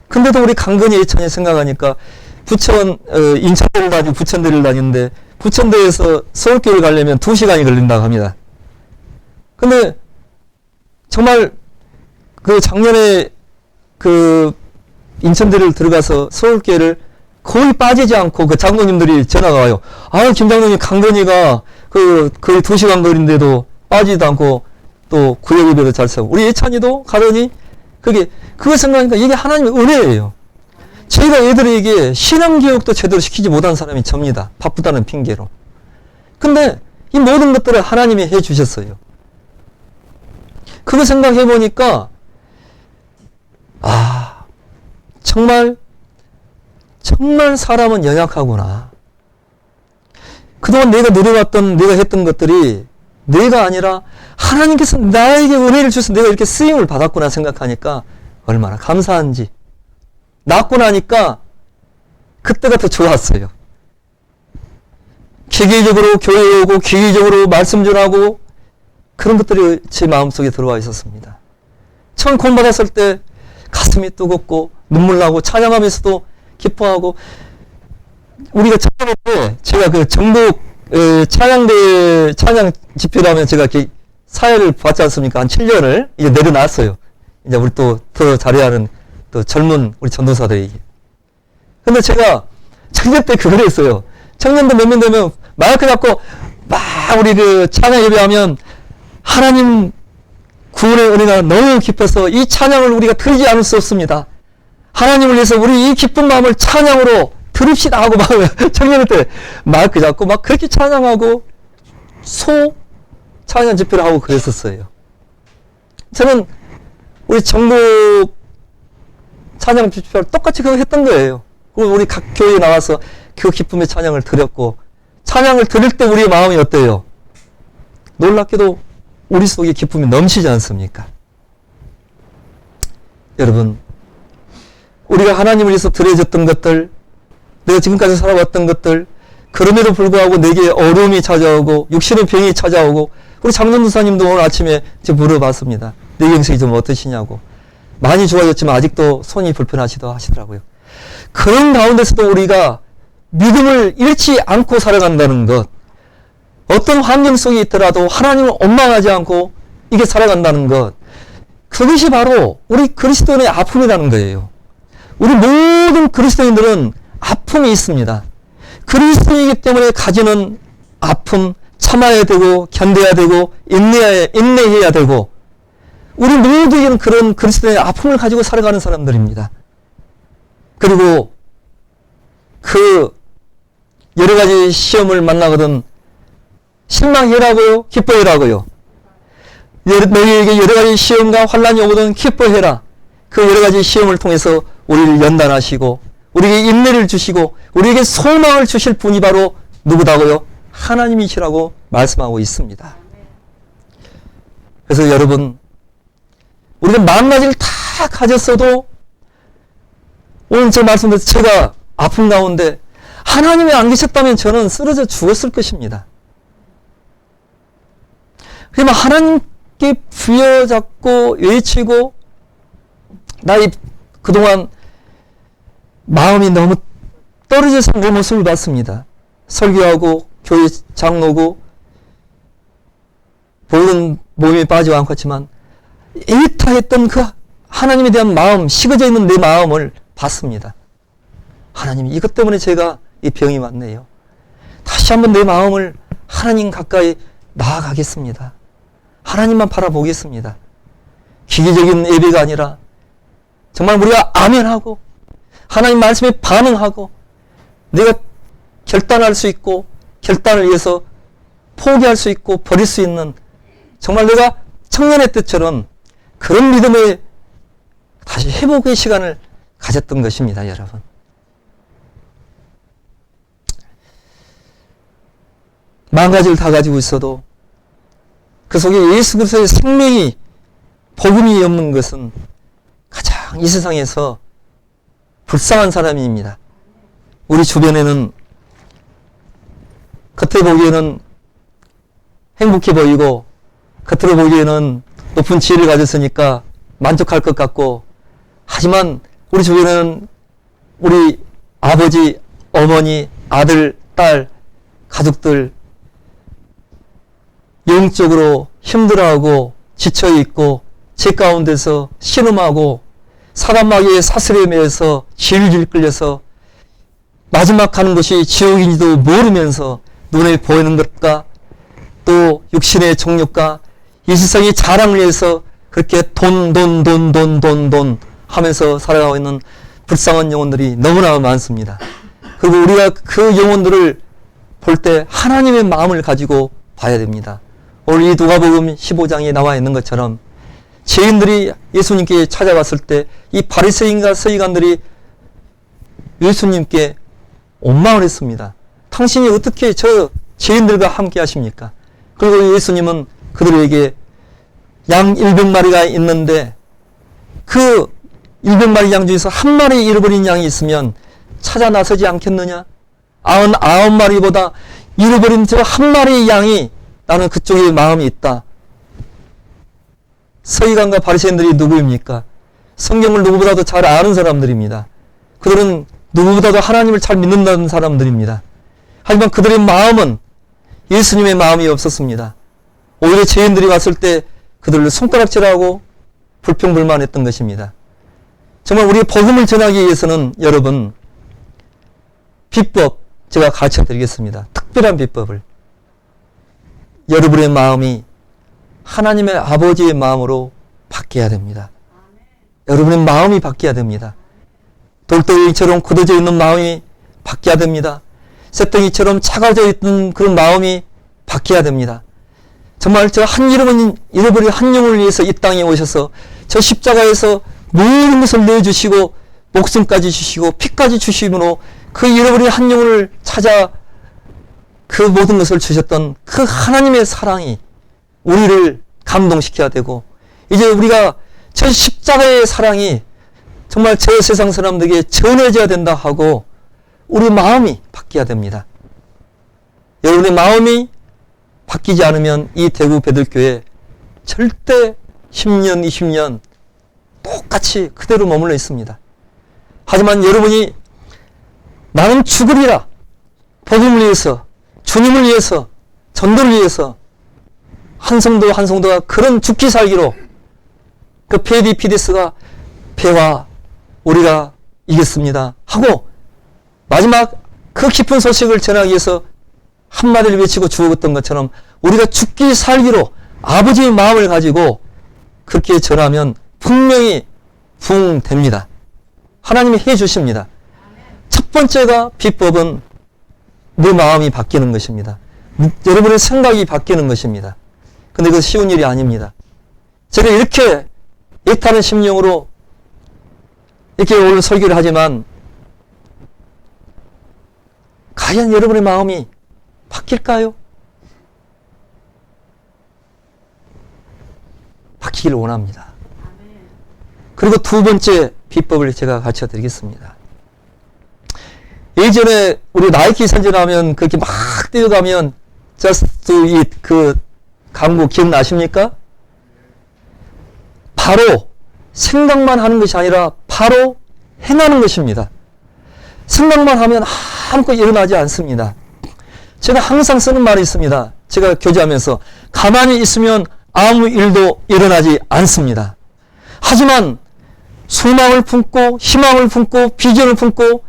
근데도 우리 강건이 예천에 생각하니까 부천 인천대를 다니고 부천대를 다니는데 부천대에서 서울교를 가려면 2시간이 걸린다고 합니다. 근데 정말 그 작년에 그 인천대를 들어가서 서울교를 거의 빠지지 않고 그 장로님들이 전화가 와요. 아, 김 장로님 강건이가 그 거의 2시간 거리인데도 빠지지도 않고 또 구역 예배도 잘 쓰고 우리 예찬이도 가더니 그거 생각하니까 이게 하나님의 은혜예요. 저희가 애들에게 신앙교육도 제대로 시키지 못한 사람이 접니다. 바쁘다는 핑계로. 근데 이 모든 것들을 하나님이 해 주셨어요. 그거 생각해 보니까 정말 사람은 연약하구나. 그동안 내가 누려왔던 내가 했던 것들이 내가 아니라 하나님께서 나에게 은혜를 주셔서 내가 이렇게 쓰임을 받았구나 생각하니까 얼마나 감사한지. 낳고 나니까 그때가 더 좋았어요. 기계적으로 교회에 오고 기계적으로 말씀 전하고 그런 것들이 제 마음속에 들어와 있었습니다. 처음 구원받았을 때 가슴이 뜨겁고 눈물 나고 찬양하면서도 기뻐하고 우리가 찬양할 때 제가 그 전국 찬양대 찬양 집회라면 제가 이렇게 사회를 봤지 않습니까? 한 7년을 이제 내려놨어요. 이제 우리 또 더 잘해야 하는 또 젊은 우리 전도사들이. 근데 제가 청년 때 그걸 했어요. 청년도 몇 명 되면 마이크 잡고 막 우리 그 찬양 예배하면 하나님 구원의 은혜가 너무 깊어서 이 찬양을 우리가 들지 않을 수 없습니다. 하나님을 위해서 우리 이 기쁜 마음을 찬양으로 들읍시다 하고 막 청년 때 마이크 잡고 막 그렇게 찬양하고 찬양 집회를 하고 그랬었어요. 저는 우리 전국 찬양 집회를 똑같이 그거 했던 거예요. 그리고 우리 각 교회에 나와서 그 기쁨의 찬양을 드렸고 찬양을 드릴 때 우리의 마음이 어때요? 놀랍게도 우리 속에 기쁨이 넘치지 않습니까? 여러분, 우리가 하나님을 위해서 드려졌던 것들, 내가 지금까지 살아왔던 것들, 그럼에도 불구하고 내게 어려움이 찾아오고 육신의 병이 찾아오고 우리 장전도사님도 오늘 아침에 제가 물어봤습니다. 내 영성이 좀 어떠시냐고. 많이 좋아졌지만 아직도 손이 불편하시다 하시더라고요. 그런 가운데서도 우리가 믿음을 잃지 않고 살아간다는 것, 어떤 환경 속에 있더라도 하나님을 원망하지 않고 이게 살아간다는 것, 그것이 바로 우리 그리스도인의 아픔이라는 거예요. 우리 모든 그리스도인들은 아픔이 있습니다. 그리스도이기 때문에 가지는 아픔, 참아야 되고 견뎌야 되고 인내해야 되고 우리 모두에게는 그런 그리스도의 아픔을 가지고 살아가는 사람들입니다. 그리고 그 여러 가지 시험을 만나거든 실망해라고요? 기뻐해라고요? 너희에게 여러 가지 시험과 환난이 오거든 기뻐해라. 그 여러 가지 시험을 통해서 우리를 연단하시고 우리에게 인내를 주시고 우리에게 소망을 주실 분이 바로 누구다고요? 하나님이시라고 말씀하고 있습니다. 그래서 여러분, 우리가 마음가짐을 다 가졌어도 오늘 제 말씀대로 제가 아픔 가운데 하나님이 안 계셨다면 저는 쓰러져 죽었을 것입니다. 그러면 하나님께 부여잡고 외치고 나의 그동안 마음이 너무 떨어져서 내 모습을 봤습니다. 설교하고 교회 장로고 보는 몸이 빠지고 않고 했지만 애타했던 그 하나님에 대한 마음, 식어져 있는 내 마음을 봤습니다. 하나님, 이것 때문에 제가 이 병이 왔네요. 다시 한번 내 마음을 하나님 가까이 나아가겠습니다. 하나님만 바라보겠습니다. 기계적인 예배가 아니라 정말 우리가 아멘하고 하나님 말씀에 반응하고 내가 결단할 수 있고 결단을 위해서 포기할 수 있고 버릴 수 있는 정말 내가 청년의 때처럼 그런 믿음의 다시 회복의 시간을 가졌던 것입니다, 여러분. 만 가지를 다 가지고 있어도 그 속에 예수 그리스도의 생명이 복음이 없는 것은 가장 이 세상에서 불쌍한 사람입니다. 우리 주변에는 겉에 보기에는 행복해 보이고 겉으로 보기에는 높은 지혜를 가졌으니까 만족할 것 같고, 하지만 우리 주변에는 우리 아버지, 어머니, 아들, 딸, 가족들 영적으로 힘들어하고 지쳐있고 죄 가운데서 신음하고 사단마귀의 사슬에 매여서 질질 끌려서 마지막 가는 곳이 지옥인지도 모르면서 눈에 보이는 것과 또 육신의 정욕과 이 세상의 자랑을 위해서 그렇게 돈 하면서 살아가고 있는 불쌍한 영혼들이 너무나 많습니다. 그리고 우리가 그 영혼들을 볼 때 하나님의 마음을 가지고 봐야 됩니다. 오늘 이 누가복음 15장에 나와 있는 것처럼 죄인들이 예수님께 찾아왔을 때 이 바리새인과 서기관들이 예수님께 원망을 했습니다. 당신이 어떻게 저 죄인들과 함께 하십니까? 그리고 예수님은 그들에게 양 100마리가 있는데 그 100마리 양 중에서 한 마리 잃어버린 양이 있으면 찾아 나서지 않겠느냐? 99마리보다 잃어버린 저 한 마리의 양이 나는 그쪽에 마음이 있다. 서기관과 바리새인들이 누구입니까? 성경을 누구보다도 잘 아는 사람들입니다. 그들은 누구보다도 하나님을 잘 믿는다는 사람들입니다. 하지만 그들의 마음은 예수님의 마음이 없었습니다. 오히려 죄인들이 왔을 때 그들을 손가락질하고 불평불만했던 것입니다. 정말 우리의 복음을 전하기 위해서는 여러분 비법 제가 가르쳐 드리겠습니다. 특별한 비법을. 여러분의 마음이 하나님의 아버지의 마음으로 바뀌어야 됩니다. 여러분의 마음이 바뀌어야 됩니다. 돌덩이처럼 굳어져 있는 마음이 바뀌어야 됩니다. 쇳덩이처럼 차가워져 있던 그런 마음이 바뀌어야 됩니다. 정말 저 한 잃어버린 한 영혼을 위해서 이 땅에 오셔서 저 십자가에서 모든 것을 내주시고 목숨까지 주시고 피까지 주심으로 그 잃어버린 한 영혼을 찾아 그 모든 것을 주셨던 그 하나님의 사랑이 우리를 감동시켜야 되고, 이제 우리가 저 십자가의 사랑이 정말 저 세상 사람들에게 전해져야 된다 하고 우리 마음이 바뀌어야 됩니다. 여러분의 마음이 바뀌지 않으면 이 대구 베들교회 절대 10년, 20년 똑같이 그대로 머물러 있습니다. 하지만 여러분이 나는 죽으리라, 복음을 위해서, 주님을 위해서, 전도를 위해서 한 성도 한 성도가 그런 죽기 살기로 그 페디피데스가 배와 우리가 이겼습니다 하고 마지막 그 깊은 소식을 전하기 위해서 한마디를 외치고 죽었던 것처럼 우리가 죽기 살기로 아버지의 마음을 가지고 그렇게 전하면 분명히 부흥됩니다. 하나님이 해주십니다. 첫 번째가 비법은 내 마음이 바뀌는 것입니다. 여러분의 생각이 바뀌는 것입니다. 근데 그 쉬운 일이 아닙니다. 제가 이렇게 애타는 심령으로 이렇게 오늘 설교를 하지만 과연 여러분의 마음이 바뀔까요? 바뀌기를 원합니다. 그리고 두 번째 비법을 제가 가르쳐 드리겠습니다. 예전에 우리 나이키 선전하면 그렇게 막 뛰어가면 Just do it 그 광고 기억나십니까? 바로 생각만 하는 것이 아니라 바로 행하는 것입니다. 생각만 하면 아무것도 일어나지 않습니다. 제가 항상 쓰는 말이 있습니다. 제가 교제하면서 가만히 있으면 아무 일도 일어나지 않습니다. 하지만 소망을 품고 희망을 품고 비전을 품고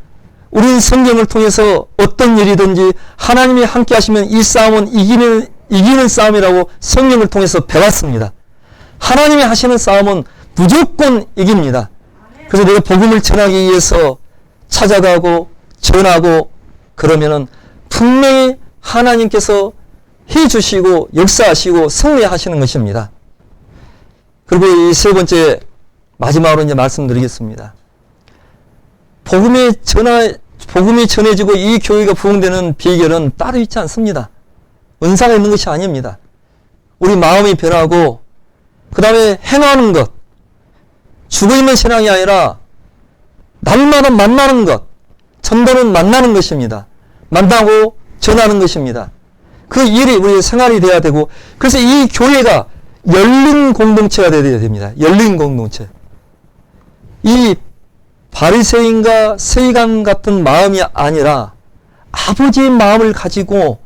우리는 성경을 통해서 어떤 일이든지 하나님이 함께 하시면 이 싸움은 이기는 싸움이라고 성경을 통해서 배웠습니다. 하나님이 하시는 싸움은 무조건 이깁니다. 그래서 내가 복음을 전하기 위해서 찾아가고 전하고 그러면은 분명히 하나님께서 해주시고 역사하시고 승리하시는 것입니다. 그리고 이 세 번째 마지막으로 이제 말씀드리겠습니다. 복음이 전해지고 이 교회가 부흥되는 비결은 따로 있지 않습니다. 은사가 있는 것이 아닙니다. 우리 마음이 변하고 그 다음에 행하는 것, 죽어있는 신앙이 아니라 날마다 만나는 것, 전도는 만나는 것입니다. 만나고 전하는 것입니다. 그 일이 우리의 생활이 돼야 되고, 그래서 이 교회가 열린 공동체가 되어야 됩니다. 열린 공동체. 이 바리새인과 서기관 같은 마음이 아니라 아버지의 마음을 가지고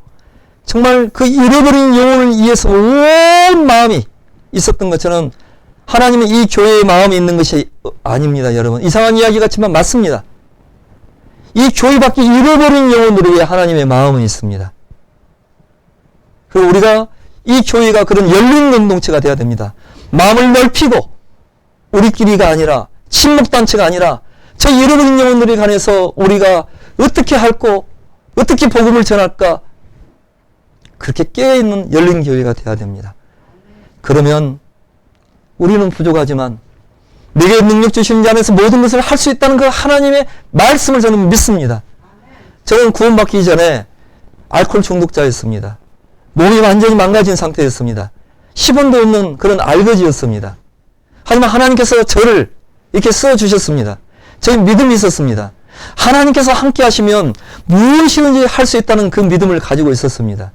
정말 그 잃어버린 영혼을 위해서 온 마음이 있었던 것처럼 하나님은 이 교회의 마음이 있는 것이 아닙니다, 여러분. 이상한 이야기 같지만 맞습니다. 이 교회 밖에 잃어버린 영혼들을 위해 하나님의 마음은 있습니다. 그리고 우리가 이 교회가 그런 열린 공동체가 되어야 됩니다. 마음을 넓히고 우리끼리가 아니라 친목단체가 아니라 저 잃어버린 영혼들에 관해서 우리가 어떻게 할고 어떻게 복음을 전할까 그렇게 깨어있는 열린 교회가 되어야 됩니다. 그러면 우리는 부족하지만 내게 능력 주시는 자 안에서 모든 것을 할 수 있다는 그 하나님의 말씀을 저는 믿습니다. 저는 구원받기 전에 알코올 중독자였습니다. 몸이 완전히 망가진 상태였습니다. 10원도 없는 그런 알거지였습니다. 하지만 하나님께서 저를 이렇게 써주셨습니다. 저희 믿음이 있었습니다. 하나님께서 함께 하시면 무엇이든지 할 수 있다는 그 믿음을 가지고 있었습니다.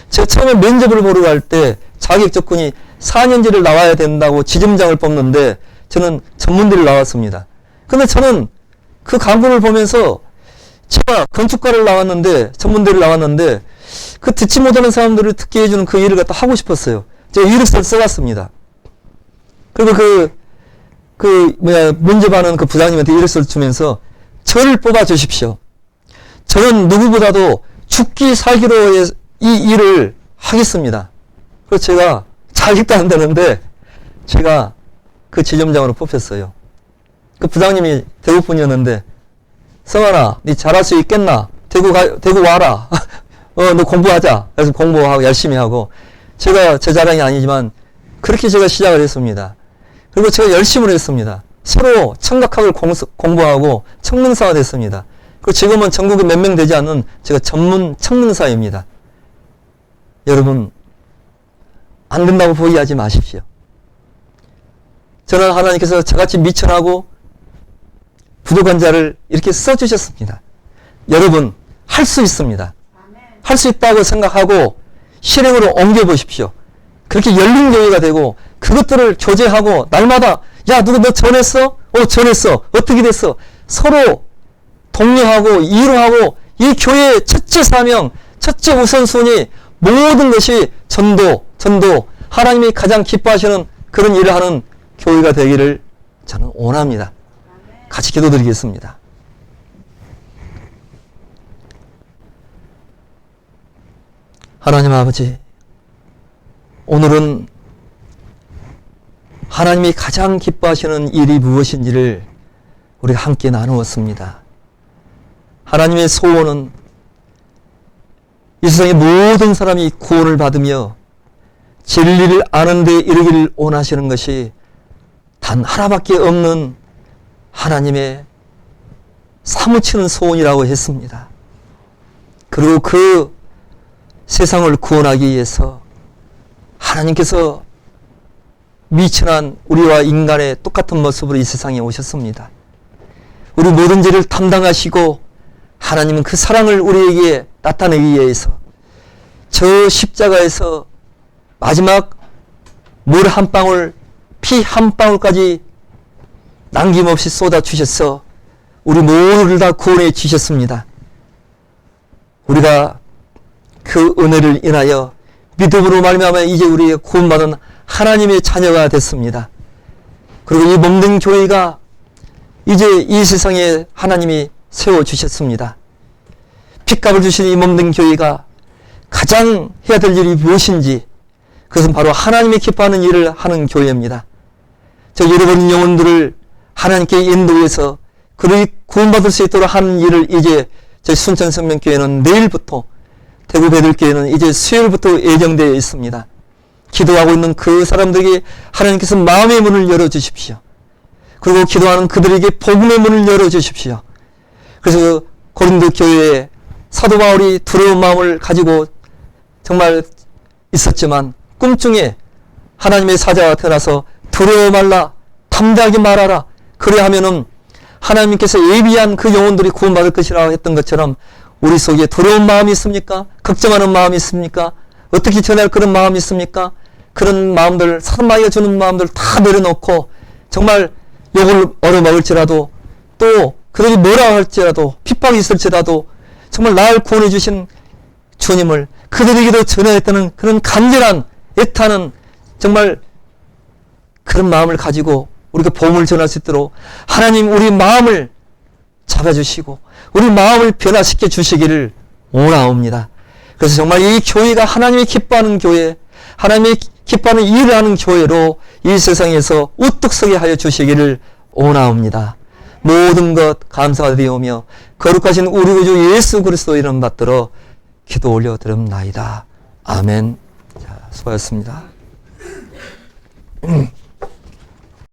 제가 처음에 면접을 보러 갈 때 자격 조건이 4년제를 나와야 된다고 지점장을 뽑는데 저는 전문대를 나왔습니다. 근데 저는 그 광고를 보면서 제가 건축가를 나왔는데 전문대를 나왔는데 그 듣지 못하는 사람들을 듣게 해주는 그 일을 갖다 하고 싶었어요. 제가 이력서를 써갔습니다. 그리고 면접하는 그 부장님한테 이력서를 주면서 저를 뽑아 주십시오. 저는 누구보다도 죽기 살기로 이 일을 하겠습니다. 그래서 제가 자격도 안 되는데 제가 그 지점장으로 뽑혔어요. 그 부장님이 대구 분이었는데 성환아, 네 잘할 수 있겠나? 대구 와라. 너 공부하자. 그래서 공부하고 열심히 하고 제가 제 자랑이 아니지만 그렇게 제가 시작을 했습니다. 그리고 제가 열심히 했습니다. 서로 청각학을 공부하고 청능사가 됐습니다. 그리고 지금은 전국에 몇 명 되지 않는 제가 전문 청능사입니다. 여러분, 안 된다고 포기하지 마십시오. 저는 하나님께서 저같이 미천하고 부족한 자를 이렇게 써주셨습니다. 여러분, 할 수 있습니다. 할 수 있다고 생각하고 실행으로 옮겨보십시오. 그렇게 열린 교회가 되고 그것들을 교제하고 날마다 야 누구 너 전했어? 전했어. 어떻게 됐어? 서로 독려하고 이루하고 이 교회의 첫째 사명, 첫째 우선순위 모든 것이 전도 하나님이 가장 기뻐하시는 그런 일을 하는 교회가 되기를 저는 원합니다. 같이 기도드리겠습니다. 하나님 아버지, 오늘은 하나님이 가장 기뻐하시는 일이 무엇인지를 우리가 함께 나누었습니다. 하나님의 소원은 이 세상의 모든 사람이 구원을 받으며 진리를 아는 데 이르기를 원하시는 것이 단 하나밖에 없는 하나님의 사무치는 소원이라고 했습니다. 그리고 그 세상을 구원하기 위해서 하나님께서 미천한 우리와 인간의 똑같은 모습으로 이 세상에 오셨습니다. 우리 모든 죄를 담당하시고 하나님은 그 사랑을 우리에게 나타내기 위해서 저 십자가에서 마지막 물 한 방울, 피 한 방울까지 남김없이 쏟아주셔서 우리 모두를 다 구원해 주셨습니다. 우리가 그 은혜를 인하여 믿음으로 말미암아 이제 우리의 구원받은 하나님의 자녀가 됐습니다. 그리고 이 몸된 교회가 이제 이 세상에 하나님이 세워주셨습니다. 핏값을 주신 이 몸된 교회가 가장 해야 될 일이 무엇인지, 그것은 바로 하나님이 기뻐하는 일을 하는 교회입니다. 저 잃어버린 영혼들을 하나님께 인도해서 그들이 구원받을 수 있도록 하는 일을 이제 저희 순천생명교회는 내일부터, 대구 베들교회는 이제 수요일부터 예정되어 있습니다. 기도하고 있는 그 사람들에게 하나님께서 마음의 문을 열어주십시오. 그리고 기도하는 그들에게 복음의 문을 열어주십시오. 그래서 고린도 교회에 사도 바울이 두려운 마음을 가지고 정말 있었지만 꿈중에 하나님의 사자가 태어나서 두려워 말라, 담대하게 말하라, 그래 하면은 하나님께서 예비한 그 영혼들이 구원받을 것이라고 했던 것처럼 우리 속에 두려운 마음이 있습니까? 걱정하는 마음이 있습니까? 어떻게 전할 그런 마음이 있습니까? 그런 마음들, 사탄마귀가 주는 마음들 다 내려놓고 정말 욕을 얻어먹을지라도, 또 그들이 뭐라 할지라도, 핍박이 있을지라도 정말 나를 구원해 주신 주님을 그들에게도 전해했다는 그런 간절한 애타는 정말 그런 마음을 가지고 우리가 복음을 전할 수 있도록 하나님 우리 마음을 잡아주시고 우리 마음을 변화시켜 주시기를 원하옵니다. 그래서 정말 이 교회가 하나님이 기뻐하는 교회, 하나님이 기뻐하는 일을 하는 교회로 이 세상에서 우뚝 서게 하여 주시기를 원하옵니다. 모든 것 감사드리오며 거룩하신 우리 구주 예수 그리스도 이름 받들어 기도 올려드립나이다. 아멘. 자, 수고하셨습니다.